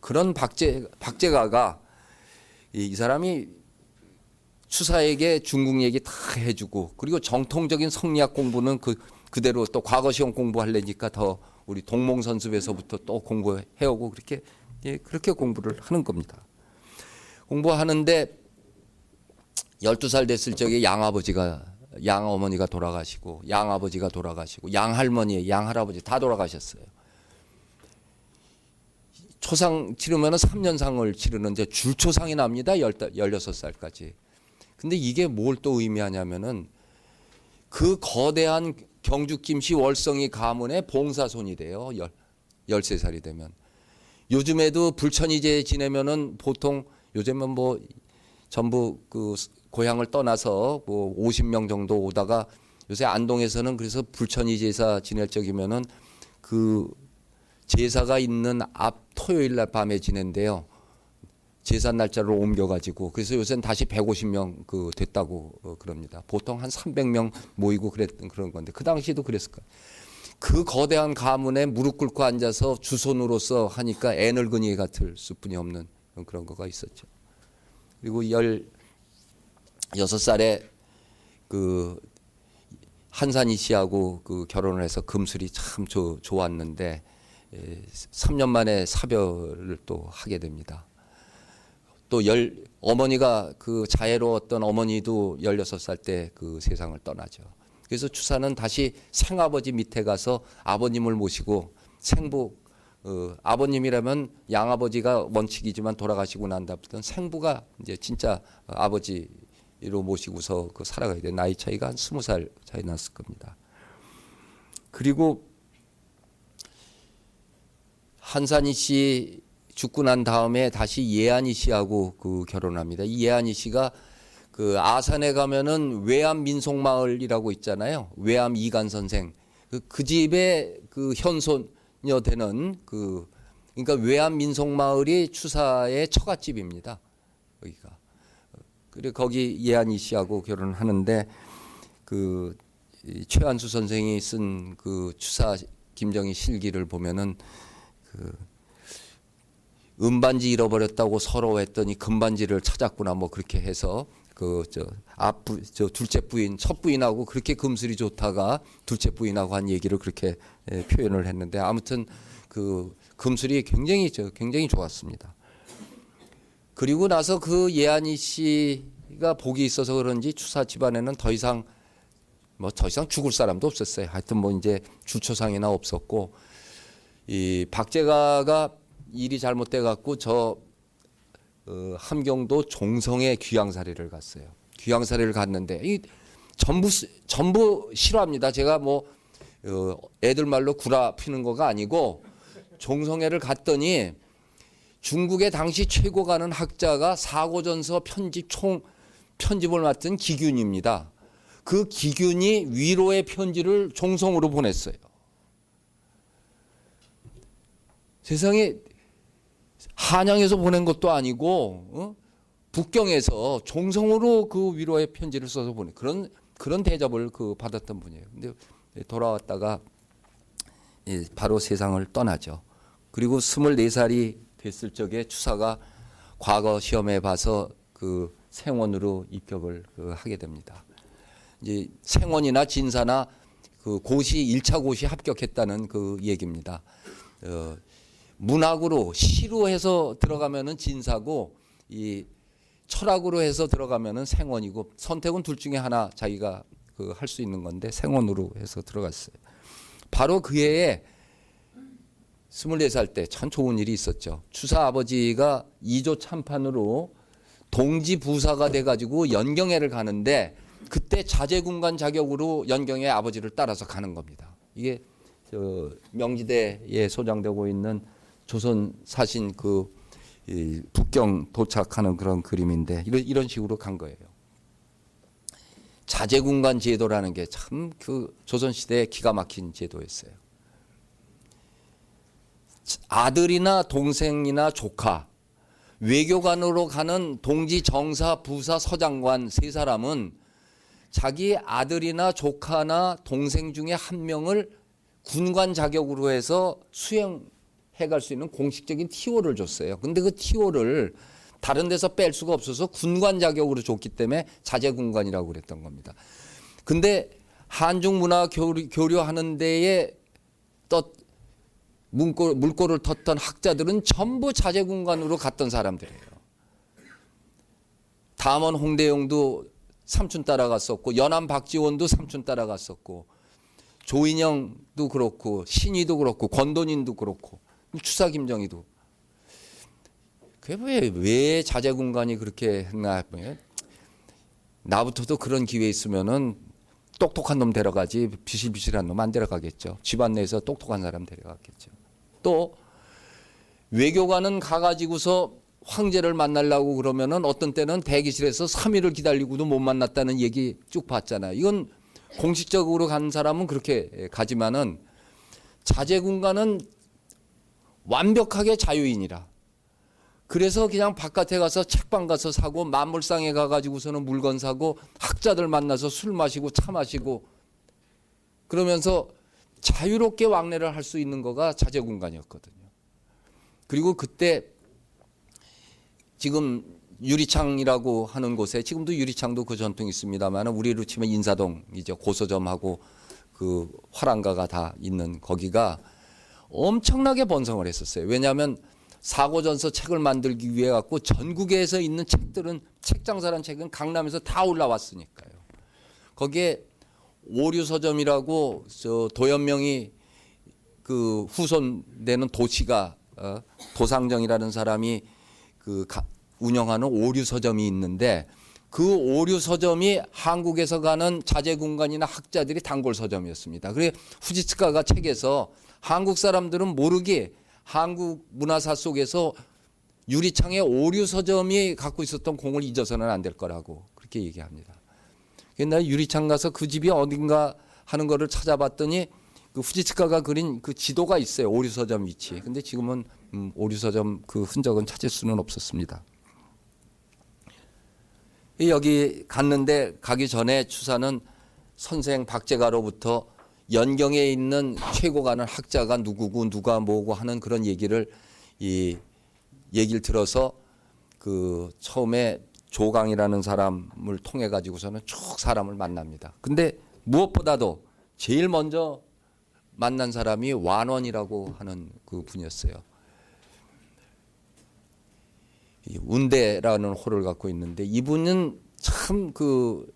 그런 박제가가 이 사람이 추사에게 중국 얘기 다 해주고 그리고 정통적인 성리학 공부는 그대로 또 과거 시험 공부하려니까 더 우리 동몽선습에서부터 또 공부해오고 그렇게 공부를 하는 겁니다. 공부하는데 12살 됐을 적에 양어머니가 돌아가시고 양아버지가 돌아가시고 양할머니, 양할아버지 다 돌아가셨어요. 초상 치르면 3년상을 치르는데 줄초상이 납니다. 16살까지. 근데 이게 뭘 또 의미하냐면은 그 거대한 경주 김씨 월성이 가문의 봉사손이 돼요. 13살이 되면. 요즘에도 불천이제 지내면은 보통 요즘은 뭐 전부 그 고향을 떠나서 뭐 50명 정도 오다가 요새 안동에서는 그래서 불천이 제사 지낼 적이면은 그 제사가 있는 앞 토요일 날 밤에 지낸대요. 제사 날짜를 옮겨가지고 그래서 요새는 다시 150명 됐다고 그럽니다. 보통 한 300명 모이고 그랬던 그런 건데 그 당시에도 그랬을 거예요. 그 거대한 가문에 무릎 꿇고 앉아서 주손으로서 하니까 애늙은이 같을 수뿐이 없는 그런 거가 있었죠. 그리고 16살에 그 한산희 씨하고 결혼을 해서 금슬이 참 좋았는데 3년 만에 사별을 또 하게 됩니다. 또 어머니가 그 자애로웠던 어머니도 16살 때 그 세상을 떠나죠. 그래서 추사는 다시 생아버지 밑에 가서 아버님을 모시고 생부 아버님이라면 양아버지가 원칙이지만 돌아가시고 난 다음부터는 생부가 이제 진짜 아버지로 모시고서 살아가야 돼. 나이 차이가 한 20살 차이 났을 겁니다. 그리고 한산희 씨 죽고 난 다음에 다시 예안희 씨하고 결혼합니다. 이 예안희 씨가 아산에 가면은 외암 민속마을이라고 있잖아요. 외암 이간 선생 그 집의 현손녀 되는 그러니까 외암 민속마을이 추사의 처갓집입니다. 거기가. 그리고 거기 예안희 씨하고 결혼하는데 최한수 선생이 쓴 추사 김정희 실기를 보면은 은반지 잃어버렸다고 서러워했더니 금반지를 찾았구나 뭐 그렇게 해서 둘째 부인 첫 부인하고 그렇게 금슬이 좋다가 둘째 부인하고 한 얘기를 그렇게 표현을 했는데 아무튼 금슬이 굉장히 좋았습니다. 그리고 나서 예안희 씨가 복이 있어서 그런지 추사 집안에는 더 이상 죽을 사람도 없었어요. 하여튼 뭐 이제 주초상이나 없었고 이 박제가가 일이 잘못돼 갖고 함경도 종성에 귀양사리를 갔어요. 귀양사리를 갔는데 전부 싫어합니다. 제가 뭐 애들 말로 구라 피는 거가 아니고 종성회를 갔더니 중국의 당시 최고 가는 학자가 사고전서 편집을 맡은 기균입니다. 그 기균이 위로의 편지를 종성으로 보냈어요. 세상에 한양에서 보낸 것도 아니고 북경에서 종성으로 위로의 편지를 써서 보낸 그런 대접을 받았던 분이에요. 근데 돌아왔다가 바로 세상을 떠나죠. 그리고 24살이 됐을 적에 추사가 과거 시험에 봐서 생원으로 입격을 하게 됩니다. 이제 생원이나 진사나 고시 1차 고시 합격했다는 얘기입니다. 문학으로 시로 해서 들어가면은 진사고 이 철학으로 해서 들어가면은 생원이고 선택은 둘 중에 하나 자기가 할 수 있는 건데 생원으로 해서 들어갔어요. 바로 그 해에 24살 때 참 좋은 일이 있었죠. 추사 아버지가 2조 참판으로 동지 부사가 돼가지고 연경회를 가는데 그때 자제군관 자격으로 연경회 아버지를 따라서 가는 겁니다. 이게 명지대에 소장되고 있는 조선 사신 북경 도착하는 그런 그림인데 이런 식으로 간 거예요. 자제군관 제도라는 게 참 조선 시대에 기가 막힌 제도였어요. 아들이나 동생이나 조카 외교관으로 가는 동지 정사, 부사, 서장관 세 사람은 자기 아들이나 조카나 동생 중에 한 명을 군관 자격으로 해서 수행해 갈 수 있는 공식적인 TO를 줬어요. 근데 그 TO를 다른 데서 뺄 수가 없어서 군관 자격으로 줬기 때문에 자제군관이라고 그랬던 겁니다. 근데 한중 문화 교류하는 데에 물꼬를 텄던 학자들은 전부 자제군관으로 갔던 사람들이에요. 담원 홍대영도 삼촌 따라갔었고, 연암 박지원도 삼촌 따라갔었고, 조인영도 그렇고, 신희도 그렇고, 권돈인도 그렇고, 추사 김정희도. 그게 왜 자제군관이 그렇게 했나 하면, 나부터도 그런 기회 있으면은 똑똑한 놈 데려가지 비실비실한 놈 안 데려가겠죠. 집안 내에서 똑똑한 사람 데려가겠죠. 또 외교관은 가가지고서 황제를 만나려고 그러면은 어떤 때는 대기실에서 3일을 기다리고도 못 만났다는 얘기 쭉 봤잖아요. 이건 공식적으로 간 사람은 그렇게 가지만은 자제군관은 완벽하게 자유인이라. 그래서 그냥 바깥에 가서 책방 가서 사고 만물상에 가가지고서는 물건 사고 학자들 만나서 술 마시고 차 마시고 그러면서 자유롭게 왕래를 할 수 있는 거가 자제군관이었거든요. 그리고 그때 지금 유리창이라고 하는 곳에 지금도 유리창도 그 전통이 있습니다만 우리로 치면 인사동이죠. 고서점하고 그 화랑가가 다 있는 거기가 엄청나게 번성을 했었어요. 왜냐하면 사고전서 책을 만들기 위해 갖고 전국에서 있는 책들은 책장사란 책은 강남에서 다 올라왔으니까요. 거기에 오류서점이라고 저 도연명이 그 후손되는 도치가 도상정이라는 사람이 그 운영하는 오류서점이 있는데 그 오류서점이 한국에서 가는 자제군관이나 학자들이 단골 서점이었습니다. 그래서 후지츠카가 책에서 한국 사람들은 모르게 한국 문화사 속에서 유리창에 오류서점이 갖고 있었던 공을 잊어서는 안 될 거라고 그렇게 얘기합니다. 옛날에 유리창 가서 그 집이 어딘가 하는 거를 찾아봤더니 그 후지츠카가 그린 그 지도가 있어요. 오류서점 위치. 근데 지금은 오류서점 그 흔적은 찾을 수는 없었습니다. 여기 갔는데 가기 전에 추사는 선생 박제가로부터 연경에 있는 최고 가는 학자가 누구고 누가 뭐고 하는 그런 얘기를 들어서 그 처음에 조강이라는 사람을 통해 가지고서는 쭉 사람을 만납니다. 근데 무엇보다도 제일 먼저 만난 사람이 완원이라고 하는 그 분이었어요. 운대라는 호를 갖고 있는데 이분은 참 그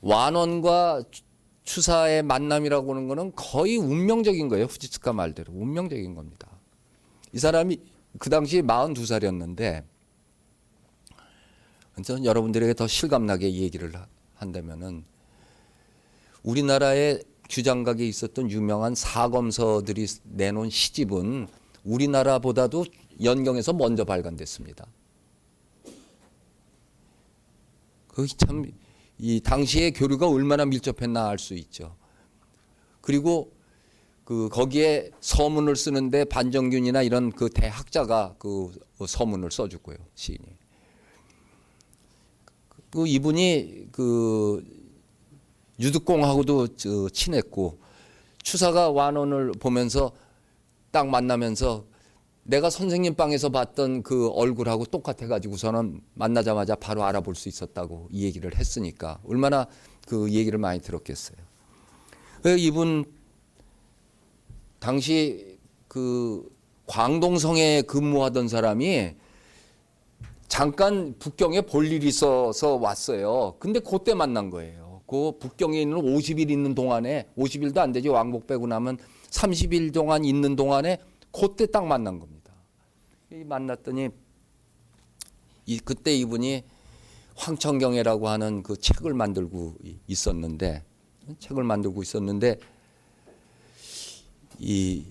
완원과 추사의 만남이라고 하는 거는 거의 운명적인 거예요. 후지츠카 말대로 운명적인 겁니다. 이 사람이 그 당시 42살이었는데 저는 여러분들에게 더 실감나게 얘기를 한다면은 우리나라의 규장각에 있었던 유명한 사검서들이 내놓은 시집은 우리나라보다도 연경에서 먼저 발간됐습니다. 그 참 이 당시의 교류가 얼마나 밀접했나 알 수 있죠. 그리고 그 거기에 서문을 쓰는데 반정균이나 이런 그 대학자가 그 서문을 써주고요, 시인이. 그 이분이 그 유득공하고도 친했고 추사가 완원을 보면서 딱 만나면서 내가 선생님 방에서 봤던 그 얼굴하고 똑같아가지고서는 만나자마자 바로 알아볼 수 있었다고 이 얘기를 했으니까 얼마나 그 얘기를 많이 들었겠어요. 이분 당시 그 광동성에 근무하던 사람이 잠깐 북경에 볼 일이 있어서 왔어요. 근데 그때 만난 거예요. 그 북경에 있는 50일 있는 동안에 50일도 안 되지 왕복 빼고 나면 30일 동안 있는 동안에 그때 딱 만난 겁니다. 만났더니 그때 이분이 황천경애라고 하는 그 책을 만들고 있었는데 이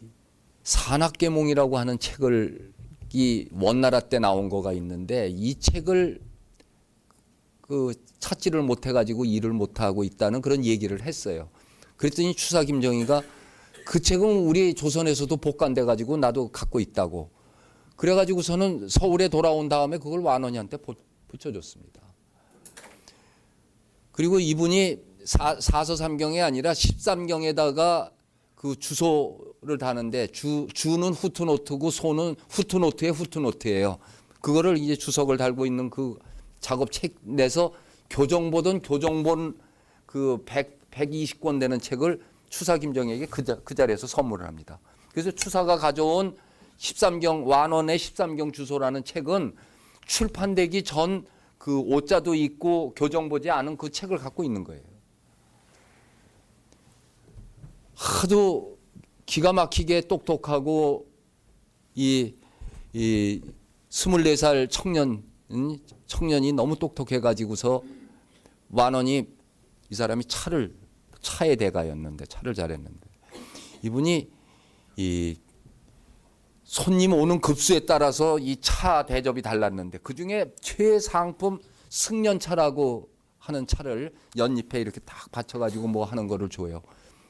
산악계몽이라고 하는 책을 이 원나라 때 나온 거가 있는데 이 책을 그 찾지를 못해가지고 일을 못하고 있다는 그런 얘기를 했어요. 그랬더니 추사 김정희가 그 책은 우리 조선에서도 복간돼 가지고 나도 갖고 있다고. 그래가지고서는 서울에 돌아온 다음에 그걸 완원이한테 붙여줬습니다. 그리고 이분이 사서삼경이 아니라 13경에다가 그 주소를 다는데 주는 후트노트고 소는 후트노트의 후트노트예요. 그거를 이제 주석을 달고 있는 그 작업책 내서 교정본 그 120권 되는 책을 추사 김정희에게 그 자리에서 선물을 합니다. 그래서 추사가 가져온 13경 완원의 13경 주소라는 책은 출판되기 전 그 오자도 있고 교정보지 않은 그 책을 갖고 있는 거예요. 하도 기가 막히게 똑똑하고 이 24살 청년이 너무 똑똑해 가지고서 완원이 이 사람이 차의 대가였는데 차를 잘했는데 이분이 이 손님 오는 급수에 따라서 이 차 대접이 달랐는데 그중에 최상품 승련차라고 하는 차를 연잎에 이렇게 딱 받쳐가지고 뭐 하는 거를 줘요.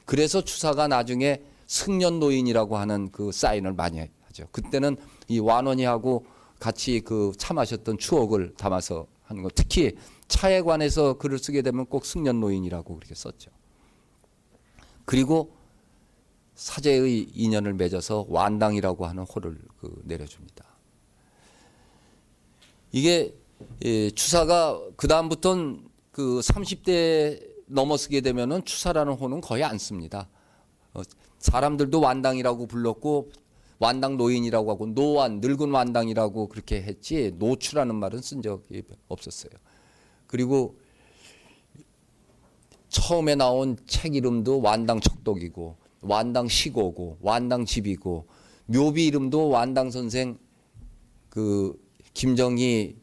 그래서 추사가 나중에 승련노인이라고 하는 그 사인을 많이 하죠. 그때는 이 완원이하고 같이 그 차 마셨던 추억을 담아서 하는 거. 특히 차에 관해서 글을 쓰게 되면 꼭 승련노인이라고 그렇게 썼죠. 그리고 사제의 인연을 맺어서 완당이라고 하는 호를 내려줍니다. 이게 추사가 그 다음부터는 그 30대 넘어서게 되면은 추사라는 호는 거의 안 씁니다. 사람들도 완당이라고 불렀고 완당 노인이라고 하고 노완 늙은 완당이라고 그렇게 했지 노추라는 말은 쓴 적이 없었어요. 그리고 처음에 나온 책 이름도 완당 척독이고 완당 시고고 완당 집이고 묘비 이름도 완당 선생 그 김정희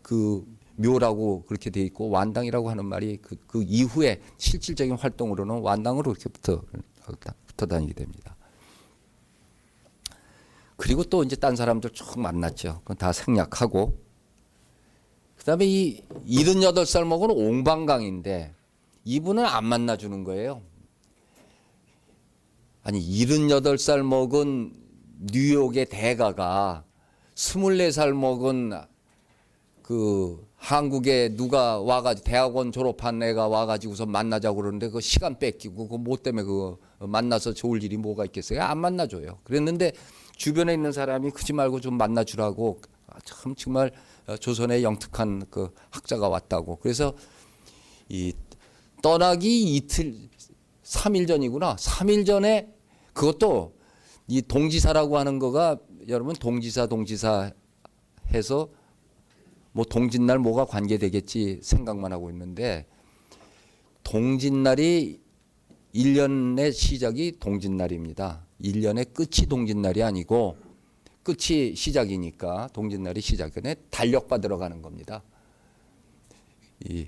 그 묘라고 그렇게 돼 있고 완당이라고 하는 말이 그 이후에 실질적인 활동으로는 완당으로 이렇게 붙어 다니게 됩니다. 그리고 또 이제 딴 사람들 쭉 만났죠. 그건 다 생략하고 그다음에 이 78살 먹은 옹방강인데 이분은 안 만나주는 거예요. 아니 78살 먹은 뉴욕의 대가가 24살 먹은 그 한국에 누가 와가지고 대학원 졸업한 애가 와가지고서 만나자고 그러는데 그 시간 뺏기고 그 뭐 때문에 그 만나서 좋을 일이 뭐가 있겠어요? 안 만나줘요. 그랬는데 주변에 있는 사람이 그지 말고 좀 만나주라고 참 정말 조선의 영특한 그 학자가 왔다고. 그래서 이 떠나기 이틀 3일 전이구나. 3일 전에 그것도 이 동지사라고 하는 거가 여러분 동지사 해서 뭐 동짓날 뭐가 관계되겠지 생각만 하고 있는데 동짓날이 1년의 시작이 동짓날입니다. 1년의 끝이 동짓날이 아니고 끝이 시작이니까 동짓날이 시작에 달력받으러 가는 겁니다. 이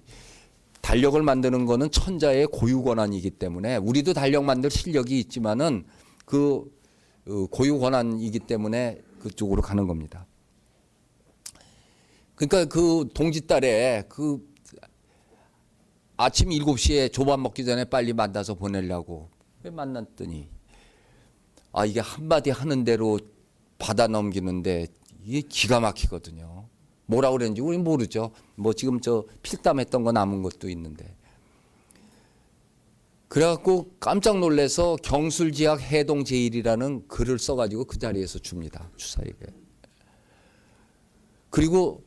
달력을 만드는 거는 천자의 고유 권한이기 때문에 우리도 달력 만들 실력이 있지만은 그 고유 권한이기 때문에 그쪽으로 가는 겁니다. 그러니까 그 동짓달에 그 아침 7시에 조밥 먹기 전에 빨리 만나서 보내려고 만났더니 아 이게 한마디 하는 대로 받아 넘기는데 이게 기가 막히거든요. 뭐라고 그랬는지 우리 모르죠. 뭐 지금 저 필담했던 거 남은 것도 있는데. 그래갖고 깜짝 놀라서 경술지학 해동제일이라는 글을 써가지고 그 자리에서 줍니다. 추사에게. 그리고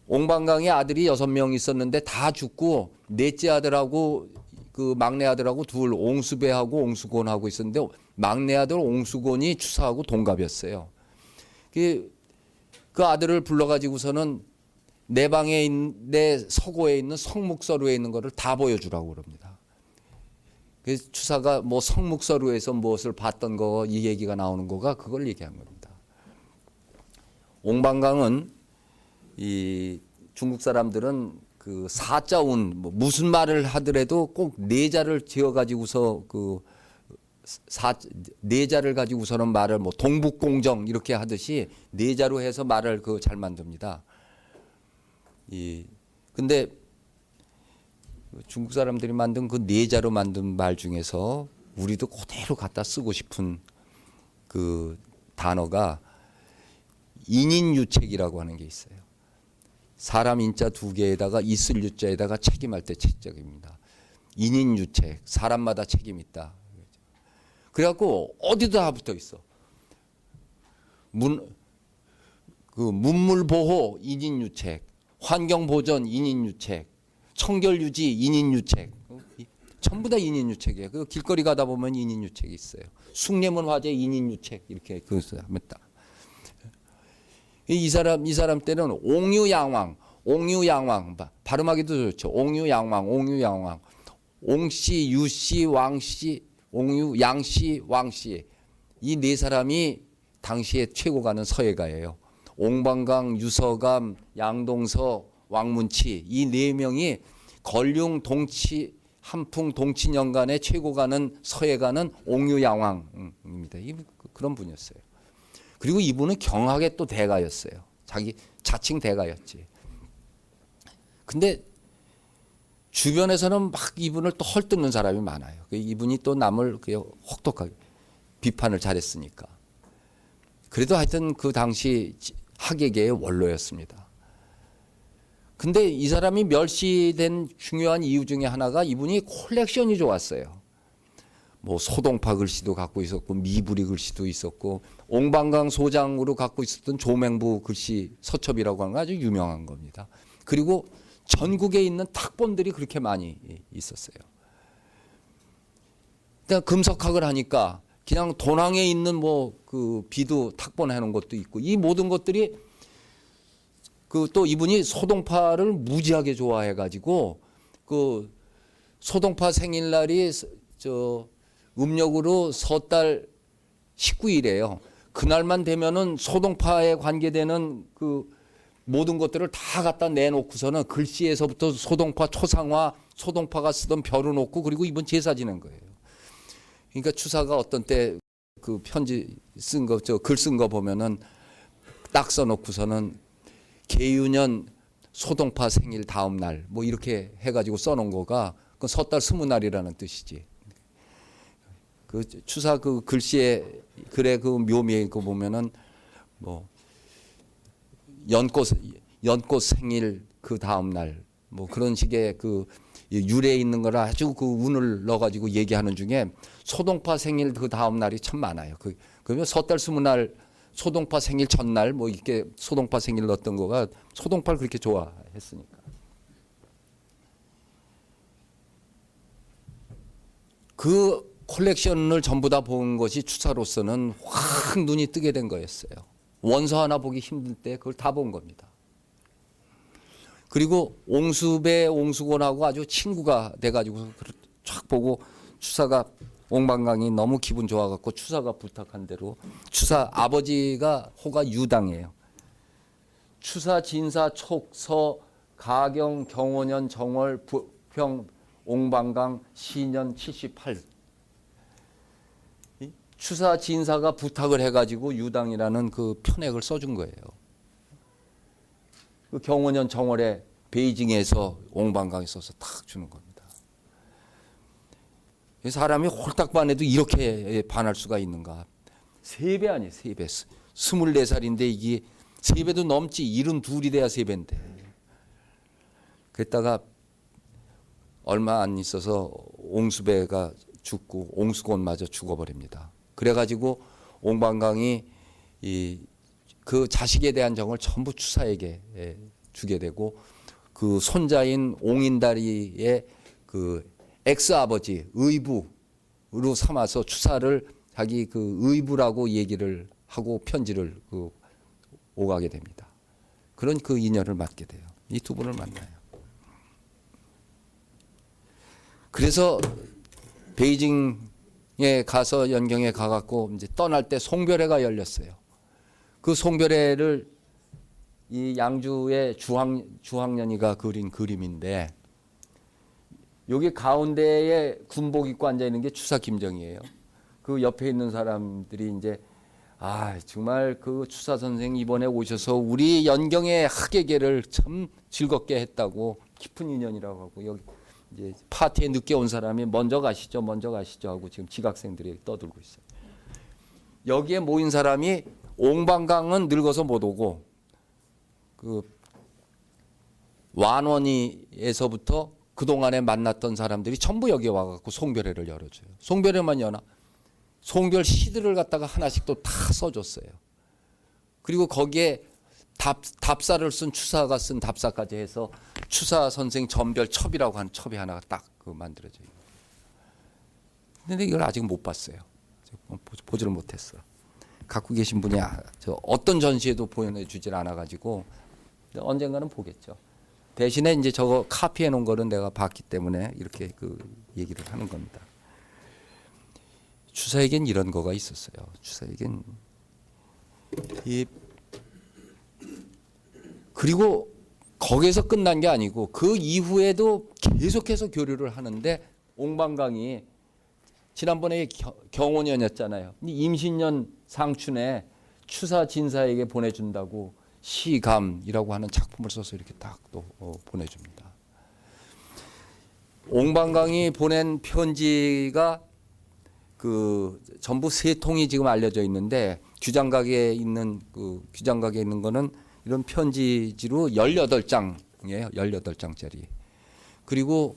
옹방강의 아들이 6명 있었는데 다 죽고 넷째 아들하고 그 막내 아들하고 둘 옹수배하고 옹수곤하고 있었는데 막내 아들 옹수곤이 추사하고 동갑이었어요. 그 아들을 불러가지고서는 내 방에 내 서고에 있는 성묵서루에 있는 거를 다 보여주라고 그럽니다. 그래서 추사가 뭐 성묵서루에서 무엇을 봤던 거 이 얘기가 나오는 거가 그걸 얘기한 겁니다. 옹방강은 이 중국 사람들은 그 사자운 뭐 무슨 말을 하더라도 꼭 네자를 지어 가지고서 그 네자를 가지고서는 말을 뭐 동북공정 이렇게 하듯이 네자로 해서 말을 그 잘 만듭니다. 근데 중국 사람들이 만든 그 네자로 만든 말 중에서 우리도 그대로 갖다 쓰고 싶은 그 단어가 인인유책이라고 하는 게 있어요. 사람 인자 두 개에다가 있을 유자에다가 책임할 때 책적입니다. 인인유책, 사람마다 책임 있다. 그래갖고 어디도 다 붙어 있어. 문물보호 인인유책, 환경보전 인인유책, 청결유지 인인유책, 전부 다 인인유책이에요. 그 길거리 가다 보면 인인유책이 있어요. 숭례문 화재 인인유책 이렇게 그것을 하면 딱. 이 사람 때는 옹유양왕 발음하기도 좋죠. 옹유양왕, 옹씨, 유씨, 왕씨, 옹유, 양씨, 왕씨 이 네 사람이 당시에 최고 가는 서예가예요. 옹방강, 유서감, 양동서, 왕문치 이 네 명이 걸륭, 동치, 한풍, 동치년간의 최고 가는 서예가는 옹유양왕입니다. 그런 분이었어요. 그리고 이분은 경학의 또 대가였어요. 자기 자칭 대가였지. 근데 주변에서는 막 이분을 또 헐뜯는 사람이 많아요. 이분이 또 남을 혹독하게 비판을 잘했으니까. 그래도 하여튼 그 당시 학예계의 원로였습니다. 근데 이 사람이 멸시된 중요한 이유 중에 하나가 이분이 콜렉션이 좋았어요. 뭐 소동파 글씨도 갖고 있었고 미부리 글씨도 있었고 옹방강 소장으로 갖고 있었던 조맹부 글씨 서첩이라고 하는 거 아주 유명한 겁니다. 그리고 전국에 있는 탁본들이 그렇게 많이 있었어요. 그러니까 금석학을 하니까 그냥 도낭에 있는 뭐 그 비도 탁본 해놓은 것도 있고 이 모든 것들이 그 또 이분이 소동파를 무지하게 좋아해가지고 그 소동파 생일날이 저 음력으로 섣달 19일이에요. 그날만 되면은 소동파에 관계되는 그 모든 것들을 다 갖다 내놓고서는 글씨에서부터 소동파 초상화, 소동파가 쓰던 별을 놓고 그리고 이분 제사 지낸 거예요. 그러니까 추사가 어떤 때 그 편지 쓴 거, 저 글 쓴 거 보면은 딱 써놓고서는 계유년 소동파 생일 다음 날 뭐 이렇게 해가지고 써놓은 거가 그 섣달 20날이라는 뜻이지. 그 추사 그 글씨에 글의 그 묘미에 그 보면은 뭐 연꽃 생일 그 다음 날 뭐 그런 식의 그 유래에 있는 거라 아주 그 운을 넣어가지고 얘기하는 중에 소동파 생일 그 다음 날이 참 많아요. 그러면 섣달 20날 소동파 생일 전날 뭐 이렇게 소동파 생일 넣었던 거가 소동파를 그렇게 좋아했으니까. 그 콜렉션을 전부 다 본 것이 추사로서는 확 눈이 뜨게 된 거였어요. 원서 하나 보기 힘들 때 그걸 다 본 겁니다. 그리고 옹수배, 옹수곤하고 아주 친구가 돼가지고 쫙 보고 추사가 옹방강이 너무 기분 좋아갖고 추사가 부탁한 대로 추사 아버지가 호가 유당이에요. 추사, 진사, 촉, 서, 가경, 경호년, 정월, 부평, 옹방강, 시년 78. 추사, 진사가 부탁을 해가지고 유당이라는 그 편액을 써준 거예요. 그 경호년 정월에 베이징에서 옹방강에 써서 탁 주는 겁니다. 사람이 홀딱 반해도 이렇게 반할 수가 있는가. 3배 아니에요. 3배. 24살인데 이게 3배도 넘지. 72이 돼야 3배인데. 그랬다가 얼마 안 있어서 옹수배가 죽고 옹수곤마저 죽어버립니다. 그래가지고 옹방강이 그 자식에 대한 정을 전부 추사에게 주게 되고 그 손자인 옹인다리의 그 엑스아버지 의부로 삼아서 추사를 자기 그 의부라고 얘기를 하고 편지를 그 오가게 됩니다. 그런 그 인연을 맡게 돼요. 이 두 분을 만나요. 그래서 베이징에 가서 연경에 가갖고 이제 떠날 때 송별회가 열렸어요. 그 송별회를 이 양주의 주학년이가 그린 그림인데 여기 가운데에 군복 입고 앉아 있는 게 추사 김정이에요. 그 옆에 있는 사람들이 이제 정말 그 추사 선생 이번에 오셔서 우리 연경의 학예계를 참 즐겁게 했다고 깊은 인연이라고 하고 여기 이제 파티에 늦게 온 사람이 먼저 가시죠 하고 지금 지각생들이 떠들고 있어요. 여기에 모인 사람이 옹방강은 늙어서 못 오고 그 완원이에서부터 그동안에 만났던 사람들이 전부 여기 와갖고 송별회를 열어줘요. 송별회만 여나 송별 시들을 갖다가 하나씩 또 다 써줬어요. 그리고 거기에 답사를 쓴 추사가 쓴 답사까지 해서 추사 선생 전별 첩이라고 하는 첩이 하나가 딱 만들어져요. 근데 이걸 아직 못 봤어요. 보지를 못했어. 갖고 계신 분이 저 어떤 전시에도 보여주질 않아가지고 언젠가는 보겠죠. 대신에 이제 저거 카피해 놓은 거는 내가 봤기 때문에 이렇게 그 얘기를 하는 겁니다. 추사에겐 이런 거가 있었어요. 추사에겐 그리고 거기에서 끝난 게 아니고 그 이후에도 계속해서 교류를 하는데 옹방강이 지난번에 경호년이었잖아요. 임신년 상춘에 추사 진사에게 보내준다고 시감이라고 하는 작품을 써서 이렇게 딱 또 보내줍니다. 옹방강이 보낸 편지가 그 전부 세 통이 지금 알려져 있는데 규장각에 있는 거는 이런 편지지로 18장이에요. 18장짜리. 그리고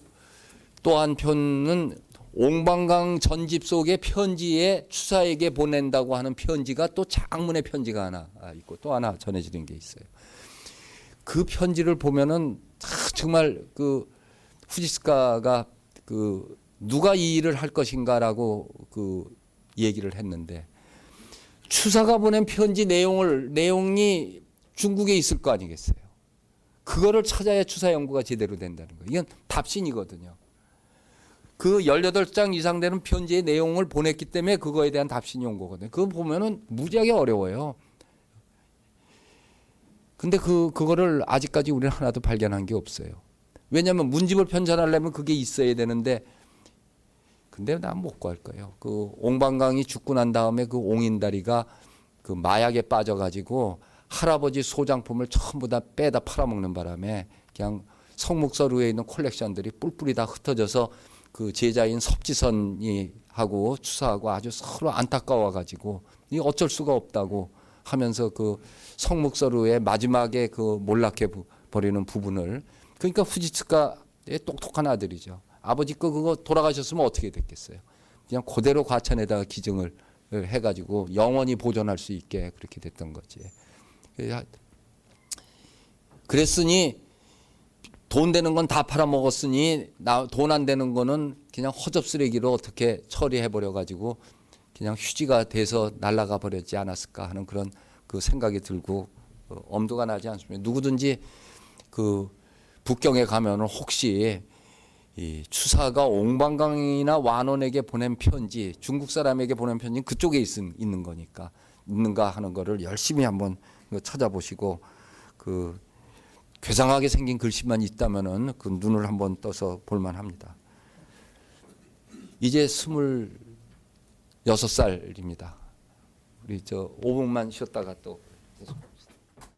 또 한 편은 옹방강 전집 속의 편지에 추사에게 보낸다고 하는 편지가 또 장문의 편지가 하나 있고 또 하나 전해지는 게 있어요. 그 편지를 보면은 정말 그 후지스카가 그 누가 이 일을 할 것인가라고 그 얘기를 했는데 추사가 보낸 편지 내용이 중국에 있을 거 아니겠어요. 그거를 찾아야 추사 연구가 제대로 된다는 거예요. 이건 답신이거든요. 그 18장 이상 되는 편지의 내용을 보냈기 때문에 그거에 대한 답신이 온 거거든요. 그거 보면은 무지하게 어려워요. 근데 그거를 아직까지 우리는 하나도 발견한 게 없어요. 왜냐하면 문집을 편찬하려면 그게 있어야 되는데 근데 난 못 구할 거예요. 그 옹방강이 죽고 난 다음에 그 옹인다리가 그 마약에 빠져가지고 할아버지 소장품을 전부 다 빼다 팔아먹는 바람에 그냥 성묵서루에 있는 콜렉션들이 뿔뿔이 다 흩어져서 그 제자인 섭지선이 하고 추사하고 아주 서로 안타까워가지고 이 어쩔 수가 없다고 하면서 그 성묵서루의 마지막에 그 몰락해 버리는 부분을 그러니까 후지츠카의 똑똑한 아들이죠. 아버지 그거 돌아가셨으면 어떻게 됐겠어요. 그냥 그대로 과천에다가 기증을 해가지고 영원히 보존할 수 있게 그렇게 됐던 거지. 그랬으니 돈 되는 건 다 팔아먹었으니 돈 안 되는 거는 그냥 허접쓰레기로 어떻게 처리해버려가지고 그냥 휴지가 돼서 날아가 버렸지 않았을까 하는 그런 그 생각이 들고 엄두가 나지 않습니다. 누구든지 그 북경에 가면은 혹시 이 추사가 옹방강이나 완원에게 보낸 편지, 중국 사람에게 보낸 편지는 그쪽에 있는 거니까 있는가 하는 거를 열심히 한번 찾아보시고 그 괴상하게 생긴 글씨만 있다면은 그 눈을 한번 떠서 볼만합니다. 이제 26살입니다. 우리 저 5분만 쉬었다가 또 계속.